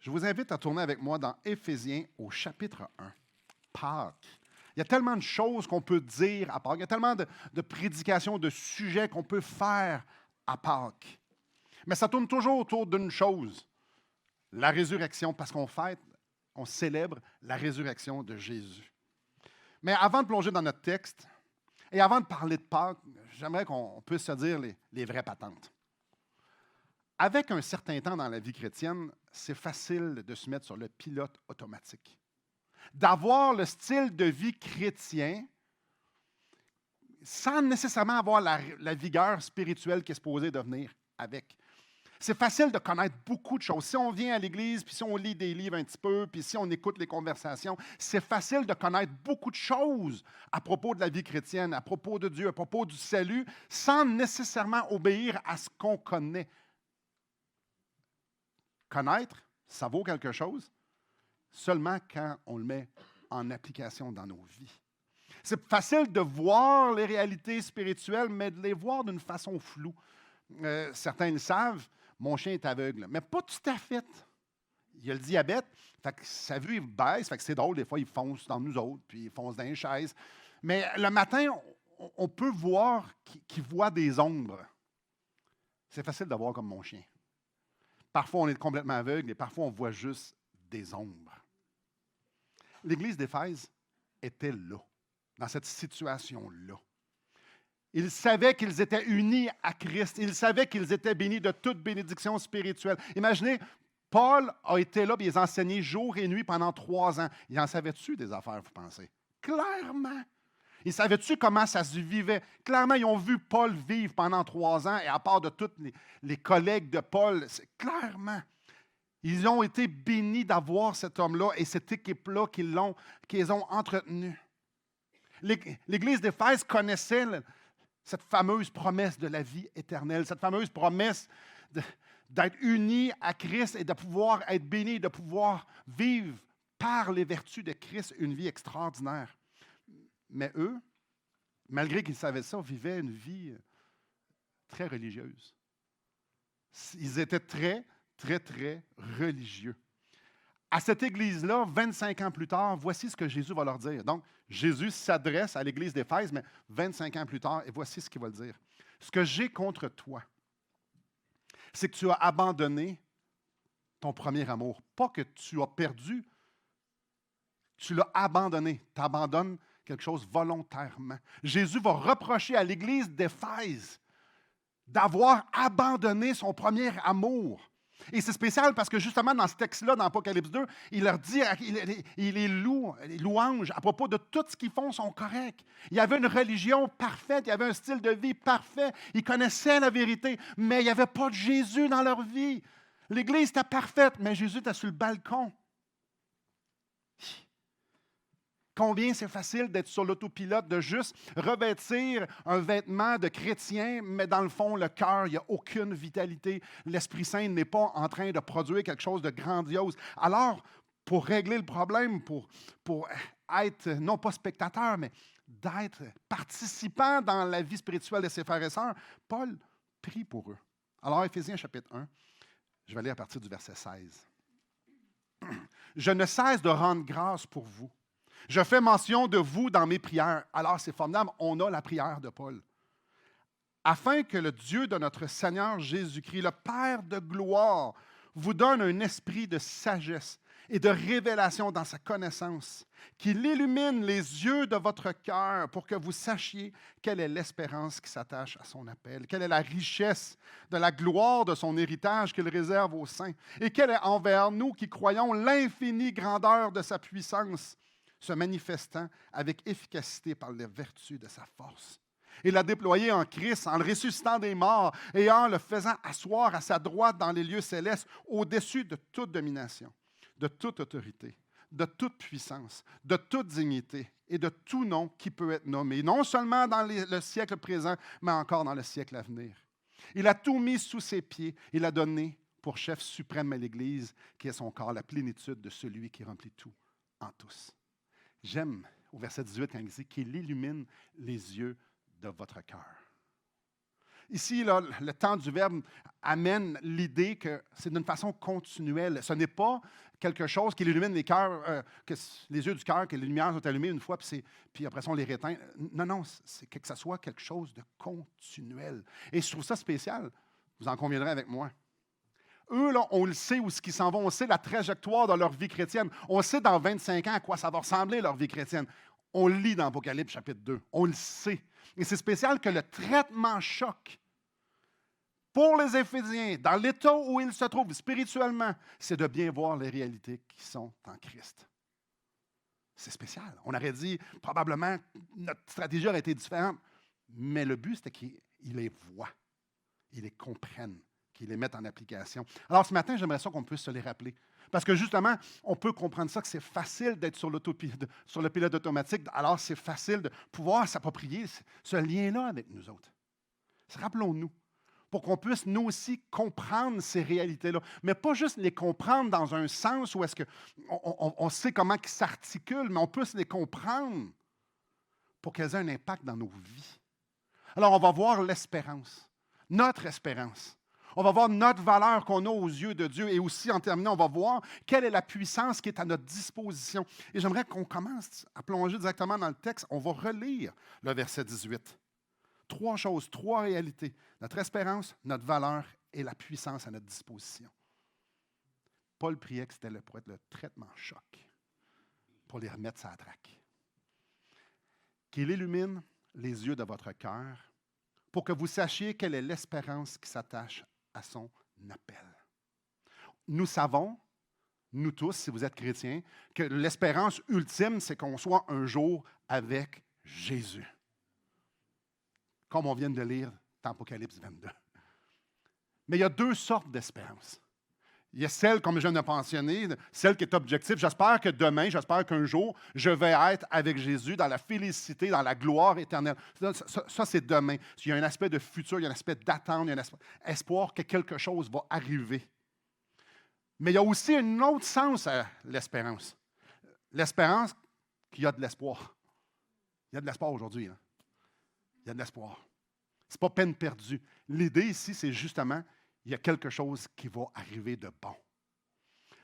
Je vous invite à tourner avec moi dans Éphésiens au chapitre 1, Pâques. Il y a tellement de choses qu'on peut dire à Pâques, il y a tellement de prédications, de sujets qu'on peut faire à Pâques. Mais ça tourne toujours autour d'une chose, la résurrection, parce qu'on fête, on célèbre la résurrection de Jésus. Mais avant de plonger dans notre texte, et avant de parler de Pâques, j'aimerais qu'on puisse se dire les vraies patentes. Avec un certain temps dans la vie chrétienne, c'est facile de se mettre sur le pilote automatique. D'avoir le style de vie chrétien sans nécessairement avoir la vigueur spirituelle qui est supposée de venir avec. C'est facile de connaître beaucoup de choses. Si on vient à l'Église, puis si on lit des livres un petit peu, puis si on écoute les conversations, c'est facile de connaître beaucoup de choses à propos de la vie chrétienne, à propos de Dieu, à propos du salut, sans nécessairement obéir à ce qu'on connaît. Connaître, ça vaut quelque chose seulement quand on le met en application dans nos vies. C'est facile de voir les réalités spirituelles, mais de les voir d'une façon floue. Certains le savent, mon chien est aveugle, mais pas tout à fait. Il a le diabète, fait que sa vue il baisse, fait que c'est drôle, des fois il fonce dans nous autres, puis il fonce dans les chaises. Mais le matin, on peut voir qu'il voit des ombres. C'est facile de voir comme mon chien. Parfois, on est complètement aveugle et parfois, on voit juste des ombres. L'Église d'Éphèse était là, dans cette situation-là. Ils savaient qu'ils étaient unis à Christ. Ils savaient qu'ils étaient bénis de toute bénédiction spirituelle. Imaginez, Paul a été là et ils enseigné jour et nuit pendant 3 ans. Ils en savaient-tu des affaires, vous pensez? Clairement. Ils savaient-tu comment ça se vivait? Clairement, ils ont vu Paul vivre pendant 3 ans, et à part de tous les collègues de Paul, clairement, ils ont été bénis d'avoir cet homme-là et cette équipe-là qu'ils ont entretenu. L'Église d'Éphèse connaissait cette fameuse promesse de la vie éternelle, cette fameuse promesse d'être unis à Christ et de pouvoir être bénis, de pouvoir vivre par les vertus de Christ une vie extraordinaire. Mais eux, malgré qu'ils savaient ça, vivaient une vie très religieuse. Ils étaient très, très, très religieux. À cette église-là, 25 ans plus tard, voici ce que Jésus va leur dire. Donc, Jésus s'adresse à l'église d'Éphèse, mais 25 ans plus tard, et voici ce qu'il va le dire. Ce que j'ai contre toi, c'est que tu as abandonné ton premier amour. Pas que tu as perdu, tu l'as abandonné. Tu abandonnes quelque chose volontairement. Jésus va reprocher à l'église d'Éphèse d'avoir abandonné son premier amour. Et c'est spécial parce que justement dans ce texte-là, dans Apocalypse 2, il leur dit, il les louange à propos de tout ce qu'ils font sont corrects. Il y avait une religion parfaite, il y avait un style de vie parfait, ils connaissaient la vérité, mais il n'y avait pas de Jésus dans leur vie. L'Église était parfaite, mais Jésus était sur le balcon. Combien c'est facile d'être sur l'autopilote, de juste revêtir un vêtement de chrétien, mais dans le fond, le cœur, il n'y a aucune vitalité. L'Esprit Saint n'est pas en train de produire quelque chose de grandiose. Alors, pour régler le problème, pour être, non pas spectateur, mais d'être participant dans la vie spirituelle de ses frères et sœurs, Paul prie pour eux. Alors, Éphésiens chapitre 1, je vais lire à partir du verset 16. « Je ne cesse de rendre grâce pour vous. Je fais mention de vous dans mes prières. » Alors, c'est formidable, on a la prière de Paul. « Afin que le Dieu de notre Seigneur Jésus-Christ, le Père de gloire, vous donne un esprit de sagesse et de révélation dans sa connaissance, qu'il illumine les yeux de votre cœur pour que vous sachiez quelle est l'espérance qui s'attache à son appel, quelle est la richesse de la gloire de son héritage qu'il réserve aux saints, et quelle est envers nous qui croyons l'infinie grandeur de sa puissance, se manifestant avec efficacité par les vertus de sa force. Il l'a déployé en Christ, en le ressuscitant des morts et en le faisant asseoir à sa droite dans les lieux célestes, au-dessus de toute domination, de toute autorité, de toute puissance, de toute dignité et de tout nom qui peut être nommé, non seulement dans le siècle présent, mais encore dans le siècle à venir. Il a tout mis sous ses pieds. Il a donné pour chef suprême à l'Église, qui est son corps, la plénitude de celui qui remplit tout en tous. J'aime, au verset 18, quand il dit qu'il illumine les yeux de votre cœur. Ici, là, le temps du verbe amène l'idée que c'est d'une façon continuelle. Ce n'est pas quelque chose qui illumine les cœurs, les yeux du cœur, que les lumières sont allumées une fois, puis après ça, on les réteint. Non, non, c'est que ça soit quelque chose de continuel. Et je trouve ça spécial. Vous en conviendrez avec moi. Eux, là, on le sait où ils s'en vont. On sait la trajectoire de leur vie chrétienne. On sait dans 25 ans à quoi ça va ressembler, leur vie chrétienne. On le lit dans Apocalypse chapitre 2. On le sait. Et c'est spécial que le traitement choc pour les Éphésiens, dans l'état où ils se trouvent spirituellement, c'est de bien voir les réalités qui sont en Christ. C'est spécial. On aurait dit, probablement, notre stratégie aurait été différente. Mais le but, c'était qu'ils les voient, ils les comprennent, qu'ils les mettent en application. Alors, ce matin, j'aimerais ça qu'on puisse se les rappeler. Parce que justement, on peut comprendre ça, que c'est facile d'être sur le pilote automatique. Alors, c'est facile de pouvoir s'approprier ce lien-là avec nous autres. Rappelons-nous, pour qu'on puisse, nous aussi, comprendre ces réalités-là. Mais pas juste les comprendre dans un sens où est-ce qu'on sait comment ils s'articulent, mais on peut les comprendre pour qu'elles aient un impact dans nos vies. Alors, on va voir l'espérance, notre espérance. On va voir notre valeur qu'on a aux yeux de Dieu et aussi, en terminant, on va voir quelle est la puissance qui est à notre disposition. Et j'aimerais qu'on commence à plonger directement dans le texte. On va relire le verset 18. 3 choses, 3 réalités. Notre espérance, notre valeur et la puissance à notre disposition. Paul priait que c'était pour être le traitement choc, pour les remettre sur la traque. Qu'il illumine les yeux de votre cœur pour que vous sachiez quelle est l'espérance qui s'attache à son appel. Nous savons, nous tous, si vous êtes chrétiens, que l'espérance ultime, c'est qu'on soit un jour avec Jésus. Comme on vient de lire dans Apocalypse 22. Mais il y a 2 sortes d'espérance. Il y a celle, comme je viens de mentionner, celle qui est objective. J'espère que demain, j'espère qu'un jour, je vais être avec Jésus dans la félicité, dans la gloire éternelle. Ça, c'est demain. Il y a un aspect de futur, il y a un aspect d'attente, il y a un aspect d'espoir que quelque chose va arriver. Mais il y a aussi un autre sens à l'espérance. L'espérance qu'il y a de l'espoir. Il y a de l'espoir aujourd'hui. Hein? Il y a de l'espoir. Ce n'est pas peine perdue. L'idée ici, c'est justement, il y a quelque chose qui va arriver de bon.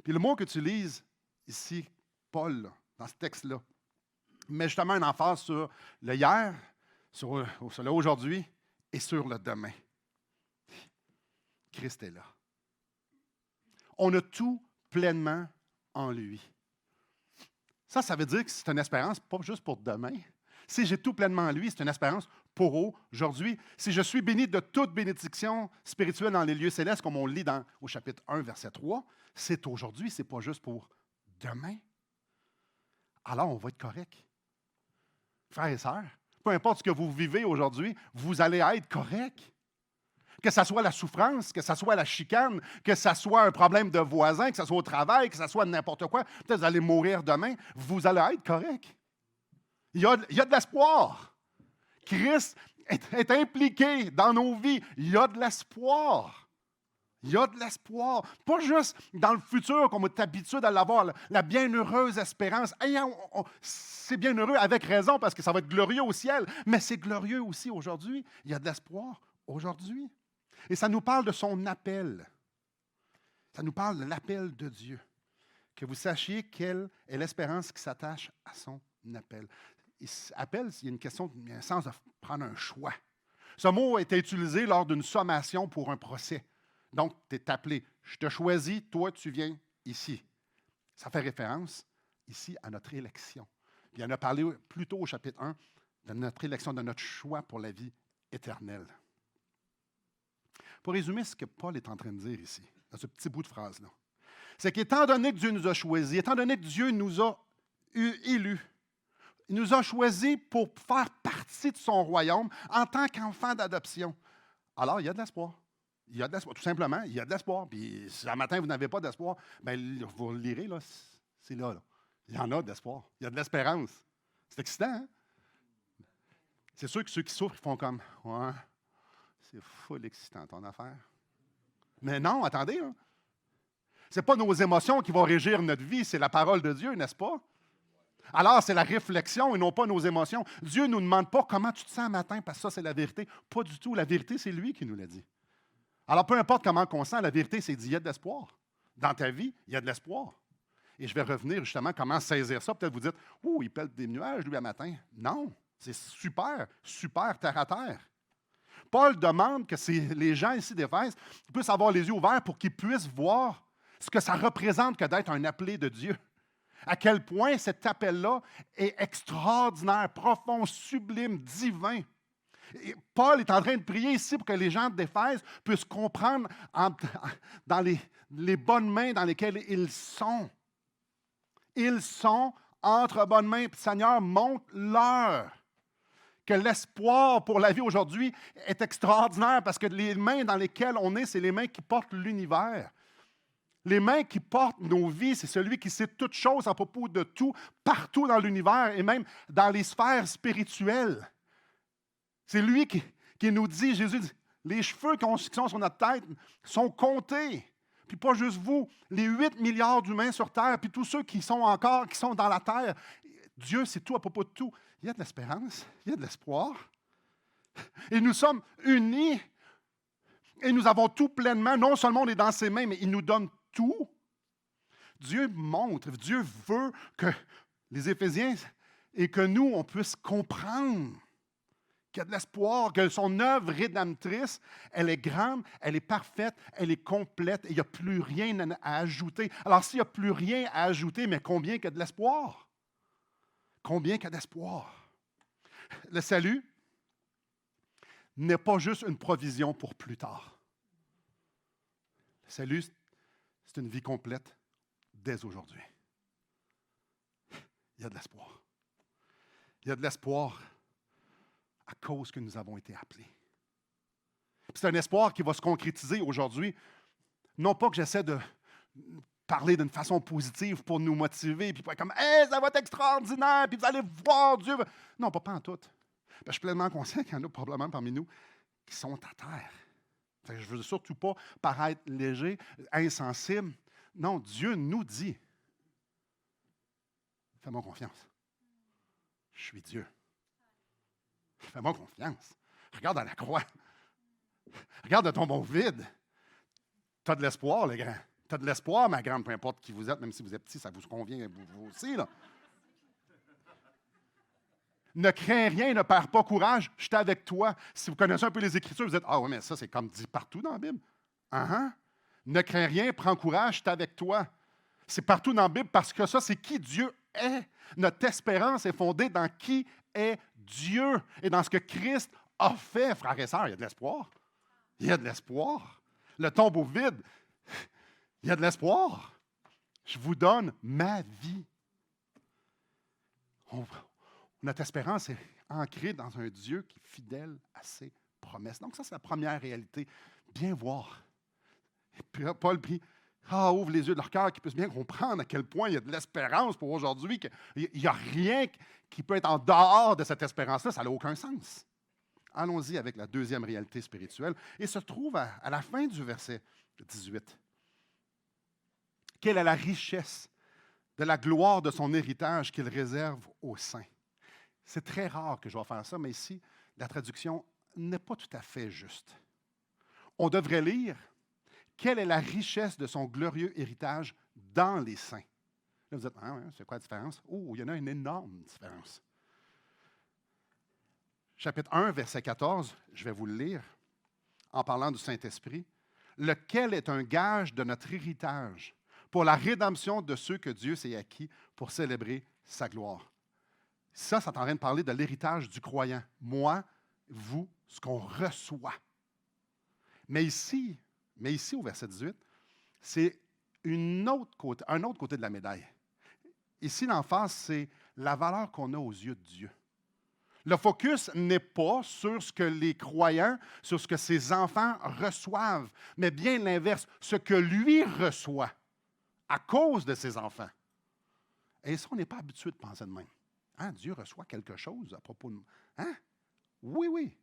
Puis le mot que tu lises ici, Paul, là, dans ce texte-là, met justement une emphase sur le hier, sur le aujourd'hui et sur le demain. Christ est là. On a tout pleinement en lui. Ça veut dire que c'est une espérance, pas juste pour demain. Si j'ai tout pleinement en lui, c'est une espérance pour aujourd'hui. Si je suis béni de toute bénédiction spirituelle dans les lieux célestes, comme on le lit au chapitre 1, verset 3, c'est aujourd'hui, ce n'est pas juste pour demain. Alors, on va être correct. Frères et sœurs, peu importe ce que vous vivez aujourd'hui, vous allez être correct. Que ce soit la souffrance, que ce soit la chicane, que ce soit un problème de voisin, que ce soit au travail, que ce soit n'importe quoi, peut-être vous allez mourir demain, vous allez être correct. Il y a de l'espoir. Christ est impliqué dans nos vies. Il y a de l'espoir. Il y a de l'espoir. Pas juste dans le futur, comme on est habitué à l'avoir, la bienheureuse espérance. Hey, c'est bienheureux avec raison parce que ça va être glorieux au ciel, mais c'est glorieux aussi aujourd'hui. Il y a de l'espoir aujourd'hui. Et ça nous parle de son appel. Ça nous parle de l'appel de Dieu. Que vous sachiez quelle est l'espérance qui s'attache à son appel. Appel, il y a une question, il y a un sens de prendre un choix. Ce mot était utilisé lors d'une sommation pour un procès. Donc, tu es appelé. Je te choisis, toi, tu viens ici. Ça fait référence ici à notre élection. Puis, il en a parlé plus tôt au chapitre 1 de notre élection, de notre choix pour la vie éternelle. Pour résumer ce que Paul est en train de dire ici, dans ce petit bout de phrase-là, c'est qu'étant donné que Dieu nous a choisis, étant donné que Dieu nous a élus, il nous a choisis pour faire partie de son royaume en tant qu'enfants d'adoption. Alors, il y a de l'espoir. Il y a de l'espoir. Tout simplement, il y a de l'espoir. Puis, si un matin, vous n'avez pas d'espoir, bien, vous le lirez, là, c'est là, là. Il y en a d'espoir. Il y a de l'espérance. C'est excitant, hein? C'est sûr que ceux qui souffrent, ils font comme, ouais, c'est full excitant, ton affaire. Mais non, attendez, hein? Ce n'est pas nos émotions qui vont régir notre vie, c'est la parole de Dieu, n'est-ce pas? Alors, c'est la réflexion et non pas nos émotions. Dieu ne nous demande pas comment tu te sens un matin, parce que ça, c'est la vérité. Pas du tout. La vérité, c'est lui qui nous l'a dit. Alors, peu importe comment on sent, la vérité, c'est qu'il y a de l'espoir. Dans ta vie, il y a de l'espoir. Et je vais revenir justement comment saisir ça. Peut-être vous dites, « Ouh, il pèle des nuages, lui, à matin. » Non, c'est super, super terre à terre. Paul demande que les gens ici d'Éphèse puissent avoir les yeux ouverts pour qu'ils puissent voir ce que ça représente que d'être un appelé de Dieu. À quel point cet appel-là est extraordinaire, profond, sublime, divin. Et Paul est en train de prier ici pour que les gens d'Éphèse puissent comprendre dans les bonnes mains dans lesquelles ils sont. Ils sont entre bonnes mains. Seigneur, montre-leur que l'espoir pour la vie aujourd'hui est extraordinaire parce que les mains dans lesquelles on est, c'est les mains qui portent l'univers. Les mains qui portent nos vies, c'est celui qui sait toutes choses à propos de tout, partout dans l'univers et même dans les sphères spirituelles. C'est lui qui nous dit, Jésus dit, les cheveux qui sont sur notre tête sont comptés. Puis pas juste vous, les 8 milliards d'humains sur Terre, puis tous ceux qui sont dans la Terre. Dieu sait tout à propos de tout. Il y a de l'espérance, il y a de l'espoir. Et nous sommes unis et nous avons tout pleinement. Non seulement on est dans ses mains, mais il nous donne tout. Dieu montre, Dieu veut que les Éphésiens et que nous, on puisse comprendre qu'il y a de l'espoir, que son œuvre rédemptrice, elle est grande, elle est parfaite, elle est complète et il n'y a plus rien à ajouter. Alors, s'il n'y a plus rien à ajouter, mais combien qu'il y a de l'espoir? Combien qu'il y a d'espoir? Le salut n'est pas juste une provision pour plus tard. Le salut, c'est une vie complète dès aujourd'hui. Il y a de l'espoir. Il y a de l'espoir à cause que nous avons été appelés. C'est un espoir qui va se concrétiser aujourd'hui. Non pas que j'essaie de parler d'une façon positive pour nous motiver, puis pas comme « Hey, ça va être extraordinaire, puis vous allez voir Dieu. » Non, pas en tout. Je suis pleinement conscient qu'il y en a probablement parmi nous qui sont à terre. Je ne veux surtout pas paraître léger, insensible. Non, Dieu nous dit « Fais-moi confiance. Je suis Dieu. Fais-moi confiance. Regarde à la croix. Regarde le tombeau vide. Tu as de l'espoir, le grand. Tu as de l'espoir, ma grande, peu importe qui vous êtes, même si vous êtes petit, ça vous convient, vous aussi, là. Ne crains rien, ne perds pas courage, je suis avec toi. Si vous connaissez un peu les Écritures, vous dites, ah oui, mais ça, c'est comme dit partout dans la Bible. Ne crains rien, prends courage, je suis avec toi. C'est partout dans la Bible parce que ça, c'est qui Dieu est. Notre espérance est fondée dans qui est Dieu et dans ce que Christ a fait, frères et sœurs. Il y a de l'espoir. Il y a de l'espoir. Le tombeau vide, il y a de l'espoir. Je vous donne ma vie. Notre espérance est ancrée dans un Dieu qui est fidèle à ses promesses. Donc ça, c'est la première réalité. Bien voir. Et puis, Paul prie, ouvre les yeux de leur cœur, qu'ils puissent bien comprendre à quel point il y a de l'espérance pour aujourd'hui, qu'il n'y a rien qui peut être en dehors de cette espérance-là. Ça n'a aucun sens. Allons-y avec la deuxième réalité spirituelle. Et se trouve à la fin du verset 18. Quelle est la richesse de la gloire de son héritage qu'il réserve aux saints? C'est très rare que je vais faire ça, mais ici, la traduction n'est pas tout à fait juste. On devrait lire « Quelle est la richesse de son glorieux héritage dans les saints? » Là, vous dites, c'est quoi la différence? Oh, il y en a une énorme différence. Chapitre 1, verset 14, je vais vous le lire, en parlant du Saint-Esprit. « Lequel est un gage de notre héritage pour la rédemption de ceux que Dieu s'est acquis pour célébrer sa gloire. » Ça, c'est en train de parler de l'héritage du croyant. Moi, vous, ce qu'on reçoit. Mais ici, au verset 18, c'est un autre côté de la médaille. Ici, l'emphase, c'est la valeur qu'on a aux yeux de Dieu. Le focus n'est pas sur ce que les croyants, sur ce que ses enfants reçoivent, mais bien l'inverse, ce que lui reçoit à cause de ses enfants. Et ça, on n'est pas habitué de penser de même. Dieu reçoit quelque chose à propos de... Oui.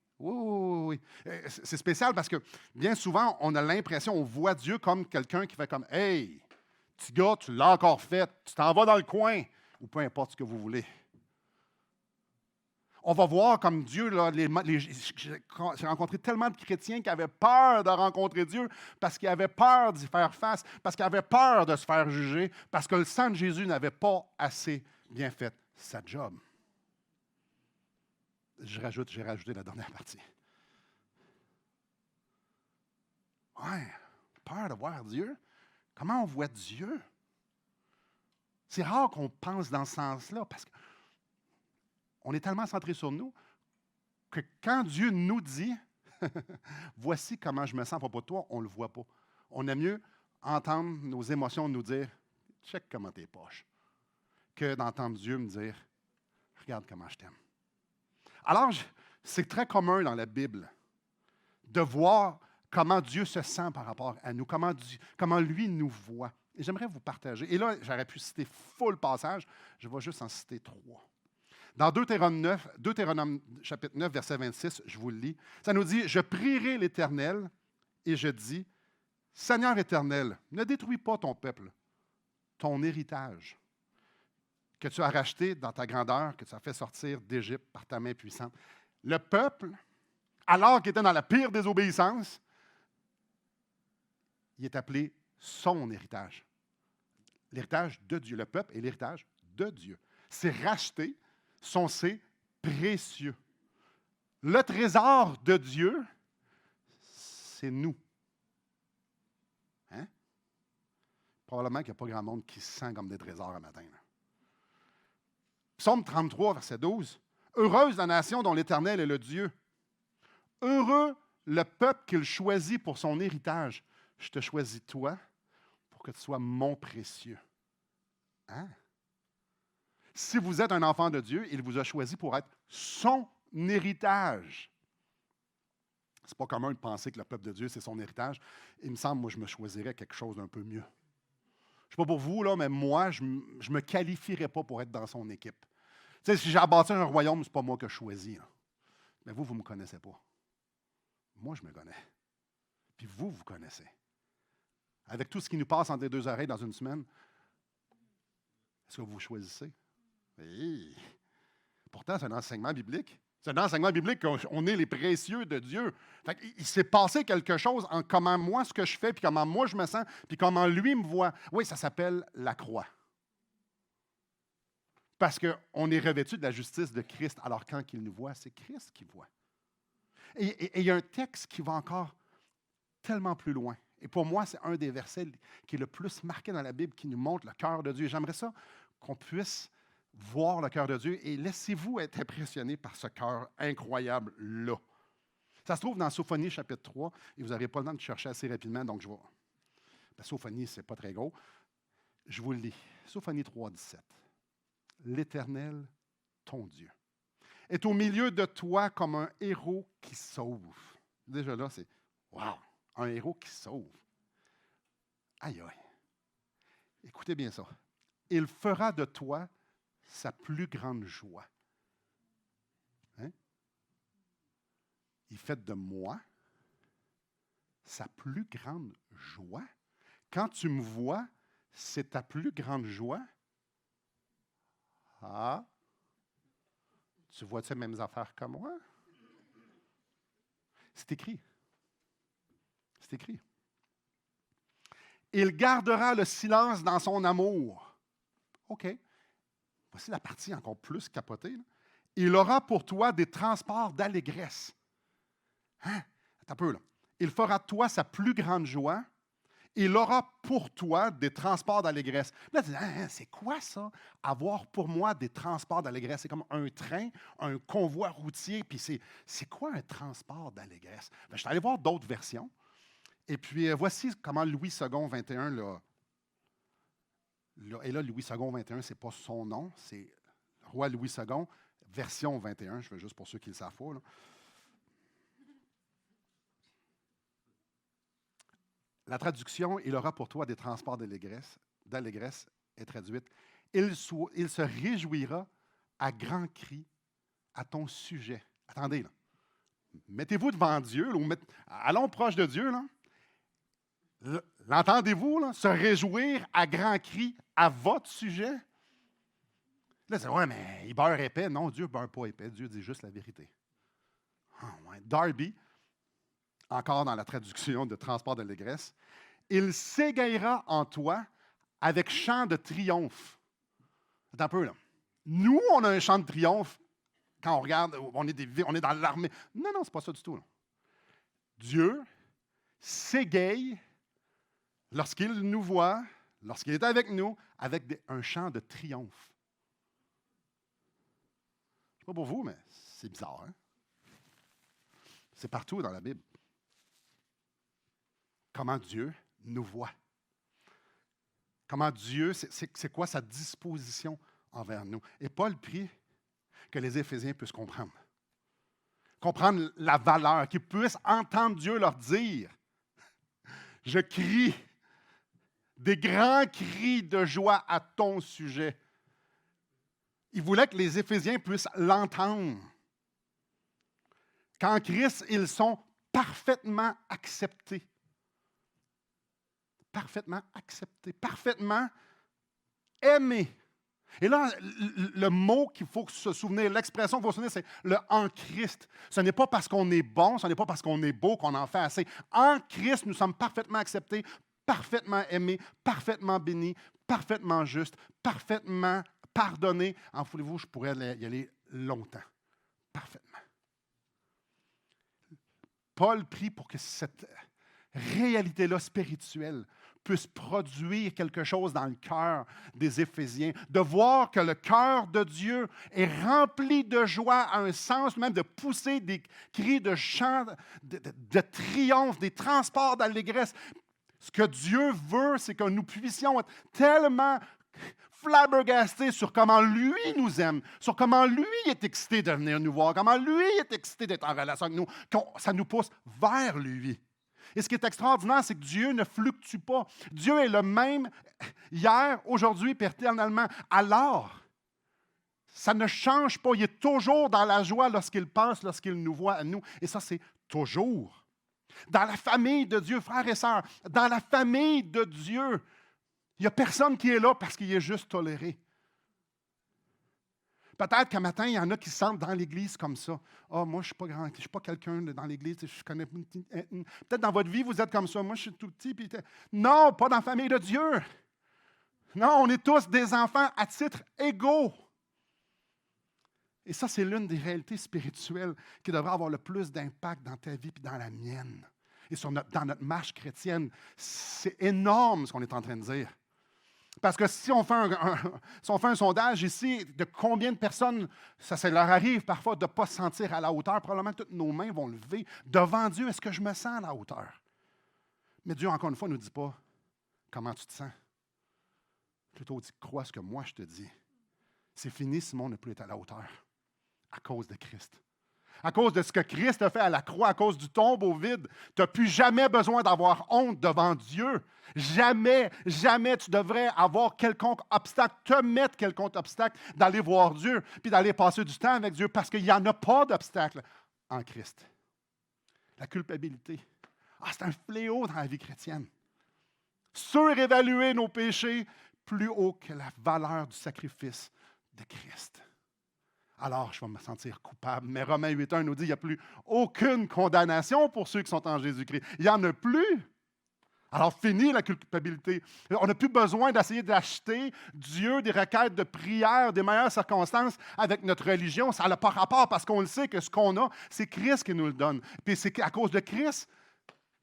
C'est spécial parce que bien souvent, on a l'impression, on voit Dieu comme quelqu'un qui fait comme « Hey, petit gars, tu l'as encore fait, tu t'en vas dans le coin. » Ou peu importe ce que vous voulez. On va voir comme Dieu, là, j'ai rencontré tellement de chrétiens qui avaient peur de rencontrer Dieu parce qu'ils avaient peur d'y faire face, parce qu'ils avaient peur de se faire juger, parce que le sang de Jésus n'avait pas assez bien fait sa job. J'ai rajouté la dernière partie. Ouais, peur de voir Dieu. Comment on voit Dieu? C'est rare qu'on pense dans ce sens-là parce qu'on est tellement centré sur nous que quand Dieu nous dit « Voici comment je me sens à propos de toi », on ne le voit pas. On aime mieux entendre nos émotions nous dire « Check comment t'es poche » que d'entendre Dieu me dire « Regarde comment je t'aime ». Alors, c'est très commun dans la Bible de voir comment Dieu se sent par rapport à nous, comment lui nous voit. Et j'aimerais vous partager. Et là, j'aurais pu citer full passage, je vais juste en citer 3. Dans Deutéronome chapitre 9, verset 26, je vous le lis, ça nous dit « Je prierai l'Éternel et je dis, Seigneur éternel, ne détruis pas ton peuple, ton héritage, que tu as racheté dans ta grandeur, que tu as fait sortir d'Égypte par ta main puissante. » Le peuple, alors qu'il était dans la pire désobéissance, il est appelé son héritage. L'héritage de Dieu. Le peuple est l'héritage de Dieu. C'est racheté, c'est précieux. Le trésor de Dieu, c'est nous. Hein? Probablement qu'il n'y a pas grand monde qui se sent comme des trésors un matin. Là. Psaume 33, verset 12. « Heureuse la nation dont l'Éternel est le Dieu. Heureux le peuple qu'il choisit pour son héritage. Je te choisis toi pour que tu sois mon précieux. » Hein? Si vous êtes un enfant de Dieu, il vous a choisi pour être son héritage. Ce n'est pas commun de penser que le peuple de Dieu, c'est son héritage. Il me semble, moi, je me choisirais quelque chose d'un peu mieux. Je ne sais pas pour vous, là, mais moi, je ne me qualifierais pas pour être dans son équipe. Tu sais, si j'ai bâti un royaume, ce n'est pas moi que je choisis. Là. Mais vous ne me connaissez pas. Moi, je me connais. Puis vous connaissez. Avec tout ce qui nous passe entre les deux oreilles dans une semaine, est-ce que vous choisissez? Oui. Pourtant, c'est un enseignement biblique. C'est un enseignement biblique qu'on est les précieux de Dieu. Fait il s'est passé quelque chose en comment moi, ce que je fais, puis comment moi je me sens, puis comment lui me voit. Oui, ça s'appelle la croix. Parce qu'on est revêtu de la justice de Christ, alors quand il nous voit, c'est Christ qui voit. Et il y a un texte qui va encore tellement plus loin. Et pour moi, c'est un des versets qui est le plus marqué dans la Bible, qui nous montre le cœur de Dieu. J'aimerais ça qu'on puisse voir le cœur de Dieu et laissez-vous être impressionné par ce cœur incroyable-là. Ça se trouve dans Sophonie, chapitre 3, et vous n'aurez pas le temps de chercher assez rapidement, donc je vais... La Sophonie, ce n'est pas très gros. Je vous le lis. Sophonie 3, 17. « L'Éternel, ton Dieu, est au milieu de toi comme un héros qui sauve. » Déjà là, c'est « wow ». Un héros qui sauve. Aïe, aïe. Écoutez bien ça. Il fera de toi sa plus grande joie. Hein? Il fait de moi sa plus grande joie. Quand tu me vois, c'est ta plus grande joie. Ah, tu vois ces mêmes affaires que moi? C'est écrit. C'est écrit. Il gardera le silence dans son amour. OK. Voici la partie encore plus capotée. Là. Il aura pour toi des transports d'allégresse. Hein? Attends un peu, là. Il fera de toi sa plus grande joie. Il aura pour toi des transports d'allégresse. Là, tu dis, c'est quoi ça? Avoir pour moi des transports d'allégresse. C'est comme un train, un convoi routier. Puis c'est quoi un transport d'allégresse? Ben, je suis allé voir d'autres versions. Et puis, voici comment Louis II, 21, et là, Louis II, 21, ce n'est pas son nom, c'est Roi Louis II, version 21, je veux juste pour ceux qui le savent pas. Là. La traduction, il aura pour toi des transports d'allégresse est traduite. Il se réjouira à grands cris à ton sujet. Attendez, là. Mettez-vous devant Dieu, là, allons proche de Dieu, là. L'entendez-vous, là, se réjouir à grands cris à votre sujet? Là, c'est ouais, mais il beurre épais. Non, Dieu ne beurre pas épais. Dieu dit juste la vérité. Ah, ouais. Darby, encore dans la traduction de Transport d'allégresse, il s'égayera en toi avec chant de triomphe. Attends un peu, là. Nous, on a un chant de triomphe quand on regarde, on est dans l'armée. Non, non, c'est pas ça du tout. Là. Dieu s'égaye lorsqu'il nous voit, lorsqu'il est avec nous, avec un chant de triomphe. Je ne sais pas pour vous, mais c'est bizarre. Hein? C'est partout dans la Bible. Comment Dieu nous voit. Comment Dieu, c'est quoi sa disposition envers nous. Et Paul prie que les Éphésiens puissent comprendre. Comprendre la valeur, qu'ils puissent entendre Dieu leur dire « Je crie des grands cris de joie à ton sujet. » Il voulait que les Éphésiens puissent l'entendre. Qu'en Christ, ils sont parfaitement acceptés. Parfaitement acceptés, parfaitement aimés. Et là, le mot qu'il faut se souvenir, l'expression qu'il faut se souvenir, c'est le « en Christ ». Ce n'est pas parce qu'on est bon, ce n'est pas parce qu'on est beau qu'on en fait assez. En Christ, nous sommes parfaitement acceptés, parfaitement aimés, parfaitement bénis, parfaitement justes, parfaitement pardonnés. En voulez-vous, je pourrais y aller longtemps. Parfaitement. Paul prie pour que cette réalité-là spirituelle puisse produire quelque chose dans le cœur des Éphésiens, de voir que le cœur de Dieu est rempli de joie, à un sens même de pousser des cris de chant, de triomphe, des transports d'allégresse. Ce que Dieu veut, c'est que nous puissions être tellement flabbergastés sur comment lui nous aime, sur comment lui est excité de venir nous voir, comment lui est excité d'être en relation avec nous, que ça nous pousse vers lui. Et ce qui est extraordinaire, c'est que Dieu ne fluctue pas. Dieu est le même hier, aujourd'hui, et éternellement. Alors, ça ne change pas. Il est toujours dans la joie lorsqu'il pense, lorsqu'il nous voit à nous. Et ça, c'est toujours. Dans la famille de Dieu, frères et sœurs, dans la famille de Dieu, il n'y a personne qui est là parce qu'il est juste toléré. Peut-être qu'un matin, il y en a qui se sentent dans l'Église comme ça. « Ah, moi, je ne suis pas quelqu'un dans l'Église, je connais... » Peut-être dans votre vie, vous êtes comme ça. « Moi, je suis tout petit. » Non, pas dans la famille de Dieu. Non, on est tous des enfants à titre égaux. Et ça, c'est l'une des réalités spirituelles qui devrait avoir le plus d'impact dans ta vie et dans la mienne. Et dans notre marche chrétienne, c'est énorme ce qu'on est en train de dire. Parce que si on fait un sondage ici, de combien de personnes, ça leur arrive parfois de ne pas se sentir à la hauteur, probablement toutes nos mains vont lever devant Dieu. Est-ce que je me sens à la hauteur? Mais Dieu, encore une fois, ne nous dit pas comment tu te sens. Plutôt, dit, crois ce que moi je te dis. C'est fini, Simon ne peut être à la hauteur à cause de Christ. À cause de ce que Christ a fait à la croix, à cause du tombeau vide, tu n'as plus jamais besoin d'avoir honte devant Dieu. Jamais, jamais tu devrais avoir quelconque obstacle, te mettre quelconque obstacle d'aller voir Dieu, puis d'aller passer du temps avec Dieu, parce qu'il n'y en a pas d'obstacle en Christ. La culpabilité, c'est un fléau dans la vie chrétienne. Surévaluer nos péchés plus haut que la valeur du sacrifice de Christ. Alors, je vais me sentir coupable. Mais Romains 8.1 nous dit qu'il n'y a plus aucune condamnation pour ceux qui sont en Jésus-Christ. Il n'y en a plus. Alors, fini la culpabilité. On n'a plus besoin d'essayer d'acheter Dieu des requêtes de prière, des meilleures circonstances avec notre religion. Ça n'a pas rapport parce qu'on le sait que ce qu'on a, c'est Christ qui nous le donne. Puis c'est à cause de Christ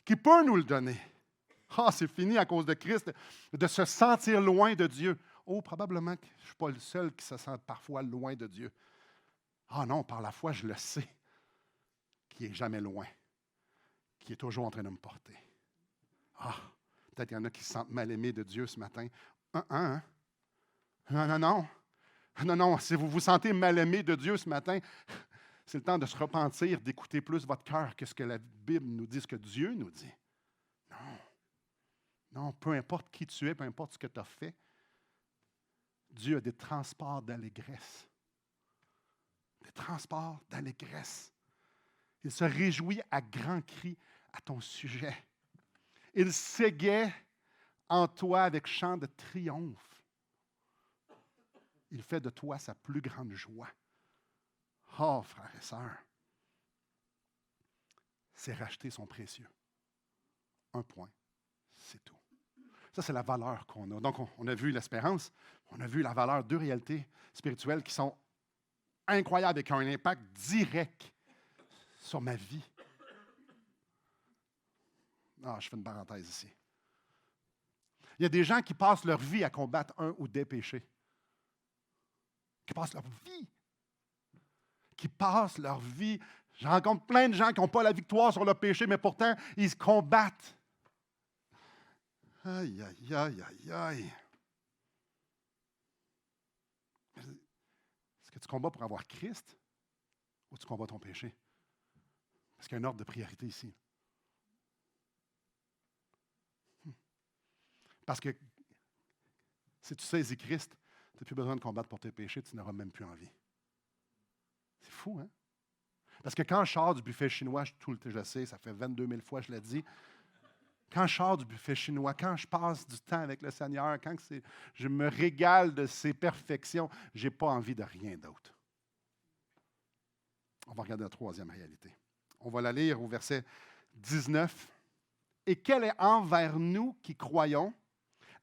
qu'il peut nous le donner. C'est fini à cause de Christ de se sentir loin de Dieu. Probablement que je ne suis pas le seul qui se sent parfois loin de Dieu. Non, par la foi, je le sais, qui n'est jamais loin, qui est toujours en train de me porter. Peut-être qu'il y en a qui se sentent mal aimés de Dieu ce matin. Non, si vous vous sentez mal aimé de Dieu ce matin, c'est le temps de se repentir, d'écouter plus votre cœur que ce que la Bible nous dit, ce que Dieu nous dit. Non, peu importe qui tu es, peu importe ce que tu as fait, Dieu a des transports d'allégresse. Des transports d'allégresse. Il se réjouit à grands cris à ton sujet. Il s'égaie en toi avec chant de triomphe. il fait de toi sa plus grande joie. Oh, frères et sœurs, c'est racheter son précieux. Un point, c'est tout. Ça, c'est la valeur qu'on a. Donc, on a vu l'espérance, on a vu la valeur, deux réalités spirituelles qui sont incroyables et qui ont un impact direct sur ma vie. Ah, je fais une parenthèse ici. Il y a des gens qui passent leur vie à combattre un ou des péchés. Qui passent leur vie. Qui passent leur vie. Je rencontre plein de gens qui n'ont pas la victoire sur le péché, mais pourtant, ils se combattent. Aïe, aïe, aïe, aïe, aïe. Est-ce que tu combats pour avoir Christ ou tu combats ton péché? Parce qu'il y a un ordre de priorité ici. Parce que si tu saisis Christ, tu n'as plus besoin de combattre pour tes péchés, tu n'auras même plus envie. C'est fou, hein? Parce que quand je sors du buffet chinois, je le sais, ça fait 22 000 fois que je l'ai dit, quand je sors du buffet chinois, quand je passe du temps avec le Seigneur, quand je me régale de ses perfections, je n'ai pas envie de rien d'autre. On va regarder la troisième réalité. On va la lire au verset 19. « Et quelle est envers nous qui croyons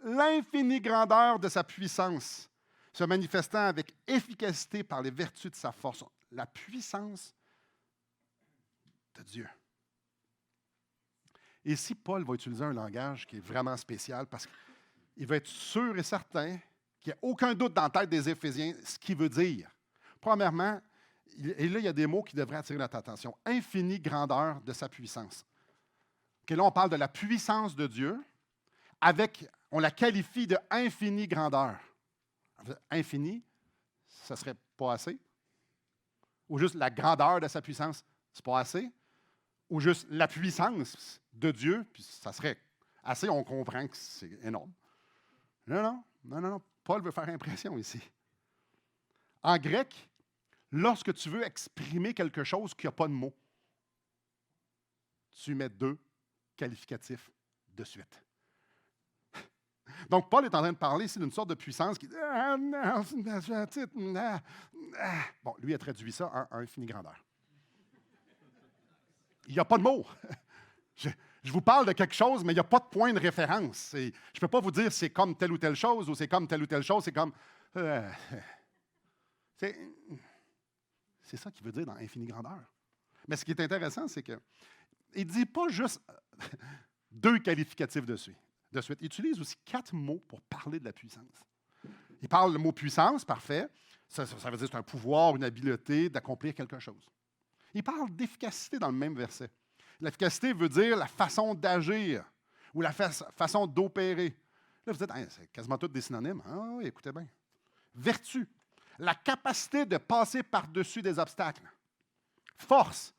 l'infinie grandeur de sa puissance, se manifestant avec efficacité par les vertus de sa force. » La puissance de Dieu. Et ici, Paul va utiliser un langage qui est vraiment spécial parce qu'il va être sûr et certain qu'il n'y a aucun doute dans la tête des Éphésiens ce qu'il veut dire. Premièrement, et là, il y a des mots qui devraient attirer notre attention. Infinie grandeur de sa puissance. Okay, là, on parle de la puissance de Dieu on la qualifie de infinie grandeur. Infini, ça ne serait pas assez? Ou juste la grandeur de sa puissance, c'est pas assez? Ou juste la puissance de Dieu, puis ça serait assez, on comprend que c'est énorme. Non. Paul veut faire impression ici. En grec, lorsque tu veux exprimer quelque chose qui n'a pas de mots, tu mets deux qualificatifs de suite. Donc, Paul est en train de parler ici d'une sorte de puissance qui dit bon, lui a traduit ça en infinie grandeur. Il n'y a pas de mots. Je vous parle de quelque chose, mais il n'y a pas de point de référence. Je ne peux pas vous dire c'est comme telle ou telle chose ou c'est comme telle ou telle chose. C'est comme. C'est ça qu'il veut dire dans infinie grandeur. Mais ce qui est intéressant, c'est qu'il ne dit pas juste deux qualificatifs de suite. Il utilise aussi 4 mots pour parler de la puissance. Il parle le mot puissance, parfait. Ça veut dire que c'est un pouvoir, une habileté d'accomplir quelque chose. Il parle d'efficacité dans le même verset. L'efficacité veut dire la façon d'agir ou la façon d'opérer. Là, vous dites, c'est quasiment tous des synonymes. Ah oui, écoutez bien. Vertu, la capacité de passer par-dessus des obstacles. Force.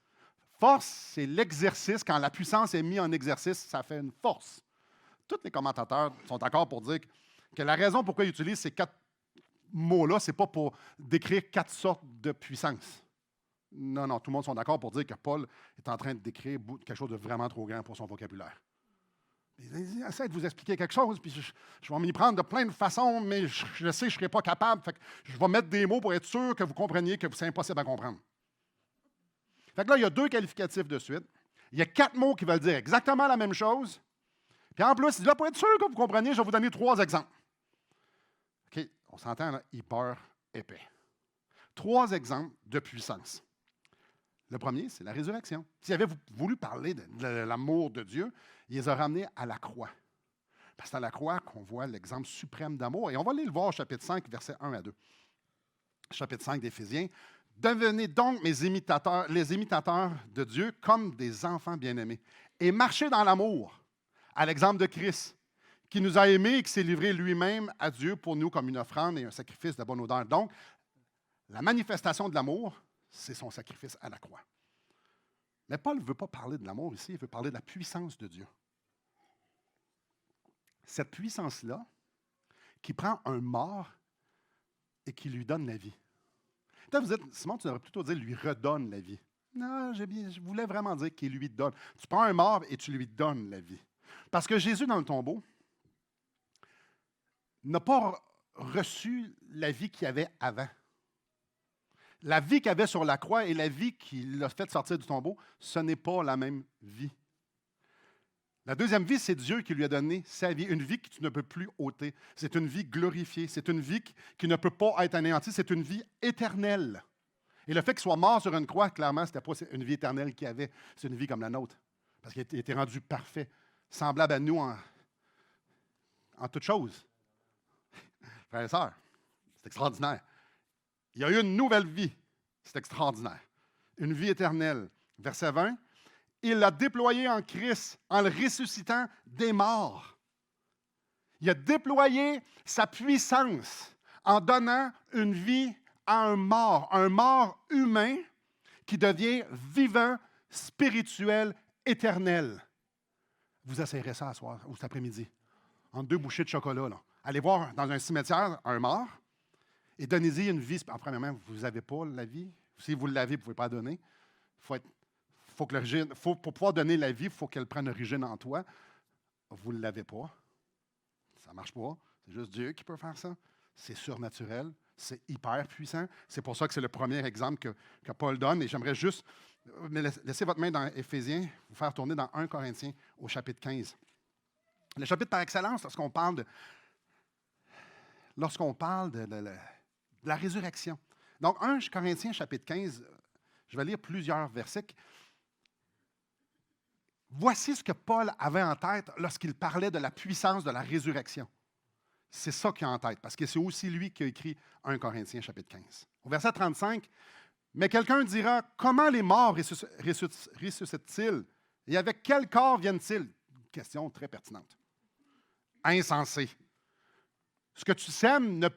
Force, c'est l'exercice. Quand la puissance est mise en exercice, ça fait une force. Tous les commentateurs sont d'accord pour dire que la raison pourquoi ils utilisent ces 4 mots-là, ce n'est pas pour décrire 4 sortes de puissance. Non, tout le monde sont d'accord pour dire que Paul est en train de décrire quelque chose de vraiment trop grand pour son vocabulaire. Il essaie de vous expliquer quelque chose, puis je vais m'y prendre de plein de façons, mais je sais que je ne serai pas capable. Fait que je vais mettre des mots pour être sûr que vous compreniez que c'est impossible à comprendre. Fait que là, il y a 2 qualificatifs de suite. Il y a 4 mots qui veulent dire exactement la même chose. Puis en plus, là, pour être sûr que vous compreniez, je vais vous donner 3 exemples. OK, on s'entend, là, hyper épais. 3 exemples de puissance. Le premier, c'est la résurrection. S'il avait voulu parler de l'amour de Dieu, il les a ramenés à la croix. Parce que c'est à la croix qu'on voit l'exemple suprême d'amour. Et on va aller le voir au chapitre 5, versets 1 à 2. Chapitre 5 d'Éphésiens. « Devenez donc les imitateurs de Dieu comme des enfants bien-aimés et marchez dans l'amour. » À l'exemple de Christ, qui nous a aimés et qui s'est livré lui-même à Dieu pour nous comme une offrande et un sacrifice de bonne odeur. Donc, la manifestation de l'amour, c'est son sacrifice à la croix. Mais Paul ne veut pas parler de l'amour ici, il veut parler de la puissance de Dieu. Cette puissance-là, qui prend un mort et qui lui donne la vie. Là, vous dites, Simon, tu devrais plutôt dire lui redonne la vie. Non, je voulais vraiment dire qu'il lui donne. Tu prends un mort et tu lui donnes la vie. Parce que Jésus, dans le tombeau, n'a pas reçu la vie qu'il y avait avant. La vie qu'il avait sur la croix et la vie qui l'a fait sortir du tombeau, ce n'est pas la même vie. La deuxième vie, c'est Dieu qui lui a donné sa vie, une vie que tu ne peux plus ôter. C'est une vie glorifiée, c'est une vie qui ne peut pas être anéantie, c'est une vie éternelle. Et le fait qu'il soit mort sur une croix, clairement, ce n'était pas une vie éternelle qu'il avait, c'est une vie comme la nôtre. Parce qu'il était rendu parfait, semblable à nous en toutes choses. Frères et sœurs, c'est extraordinaire. Il y a eu une nouvelle vie. C'est extraordinaire. Une vie éternelle. Verset 20. Il l'a déployé en Christ en le ressuscitant des morts. Il a déployé sa puissance en donnant une vie à un mort humain qui devient vivant, spirituel, éternel. Vous essayerez ça ce soir ou cet après-midi, en 2 bouchées de chocolat. Là. Allez voir dans un cimetière un mort et donnez-y une vie. Premièrement, vous n'avez pas la vie. Si vous l'avez, vous ne pouvez pas la donner. Pour pouvoir donner la vie, il faut qu'elle prenne origine en toi. Vous ne l'avez pas. Ça ne marche pas. C'est juste Dieu qui peut faire ça. C'est surnaturel. C'est hyper puissant. C'est pour ça que c'est le premier exemple que Paul donne. Et j'aimerais juste laisser votre main dans Éphésiens, vous faire tourner dans 1 Corinthiens au chapitre 15. Le chapitre par excellence, lorsqu'on parle de la résurrection. Donc, 1 Corinthiens, chapitre 15, je vais lire plusieurs versets. Voici ce que Paul avait en tête lorsqu'il parlait de la puissance de la résurrection. C'est ça qu'il a en tête, parce que c'est aussi lui qui a écrit 1 Corinthiens, chapitre 15. Au verset 35, « Mais quelqu'un dira, comment les morts ressuscitent-ils? Et avec quel corps viennent-ils? » Question très pertinente. Insensé. Ce que tu sèmes ne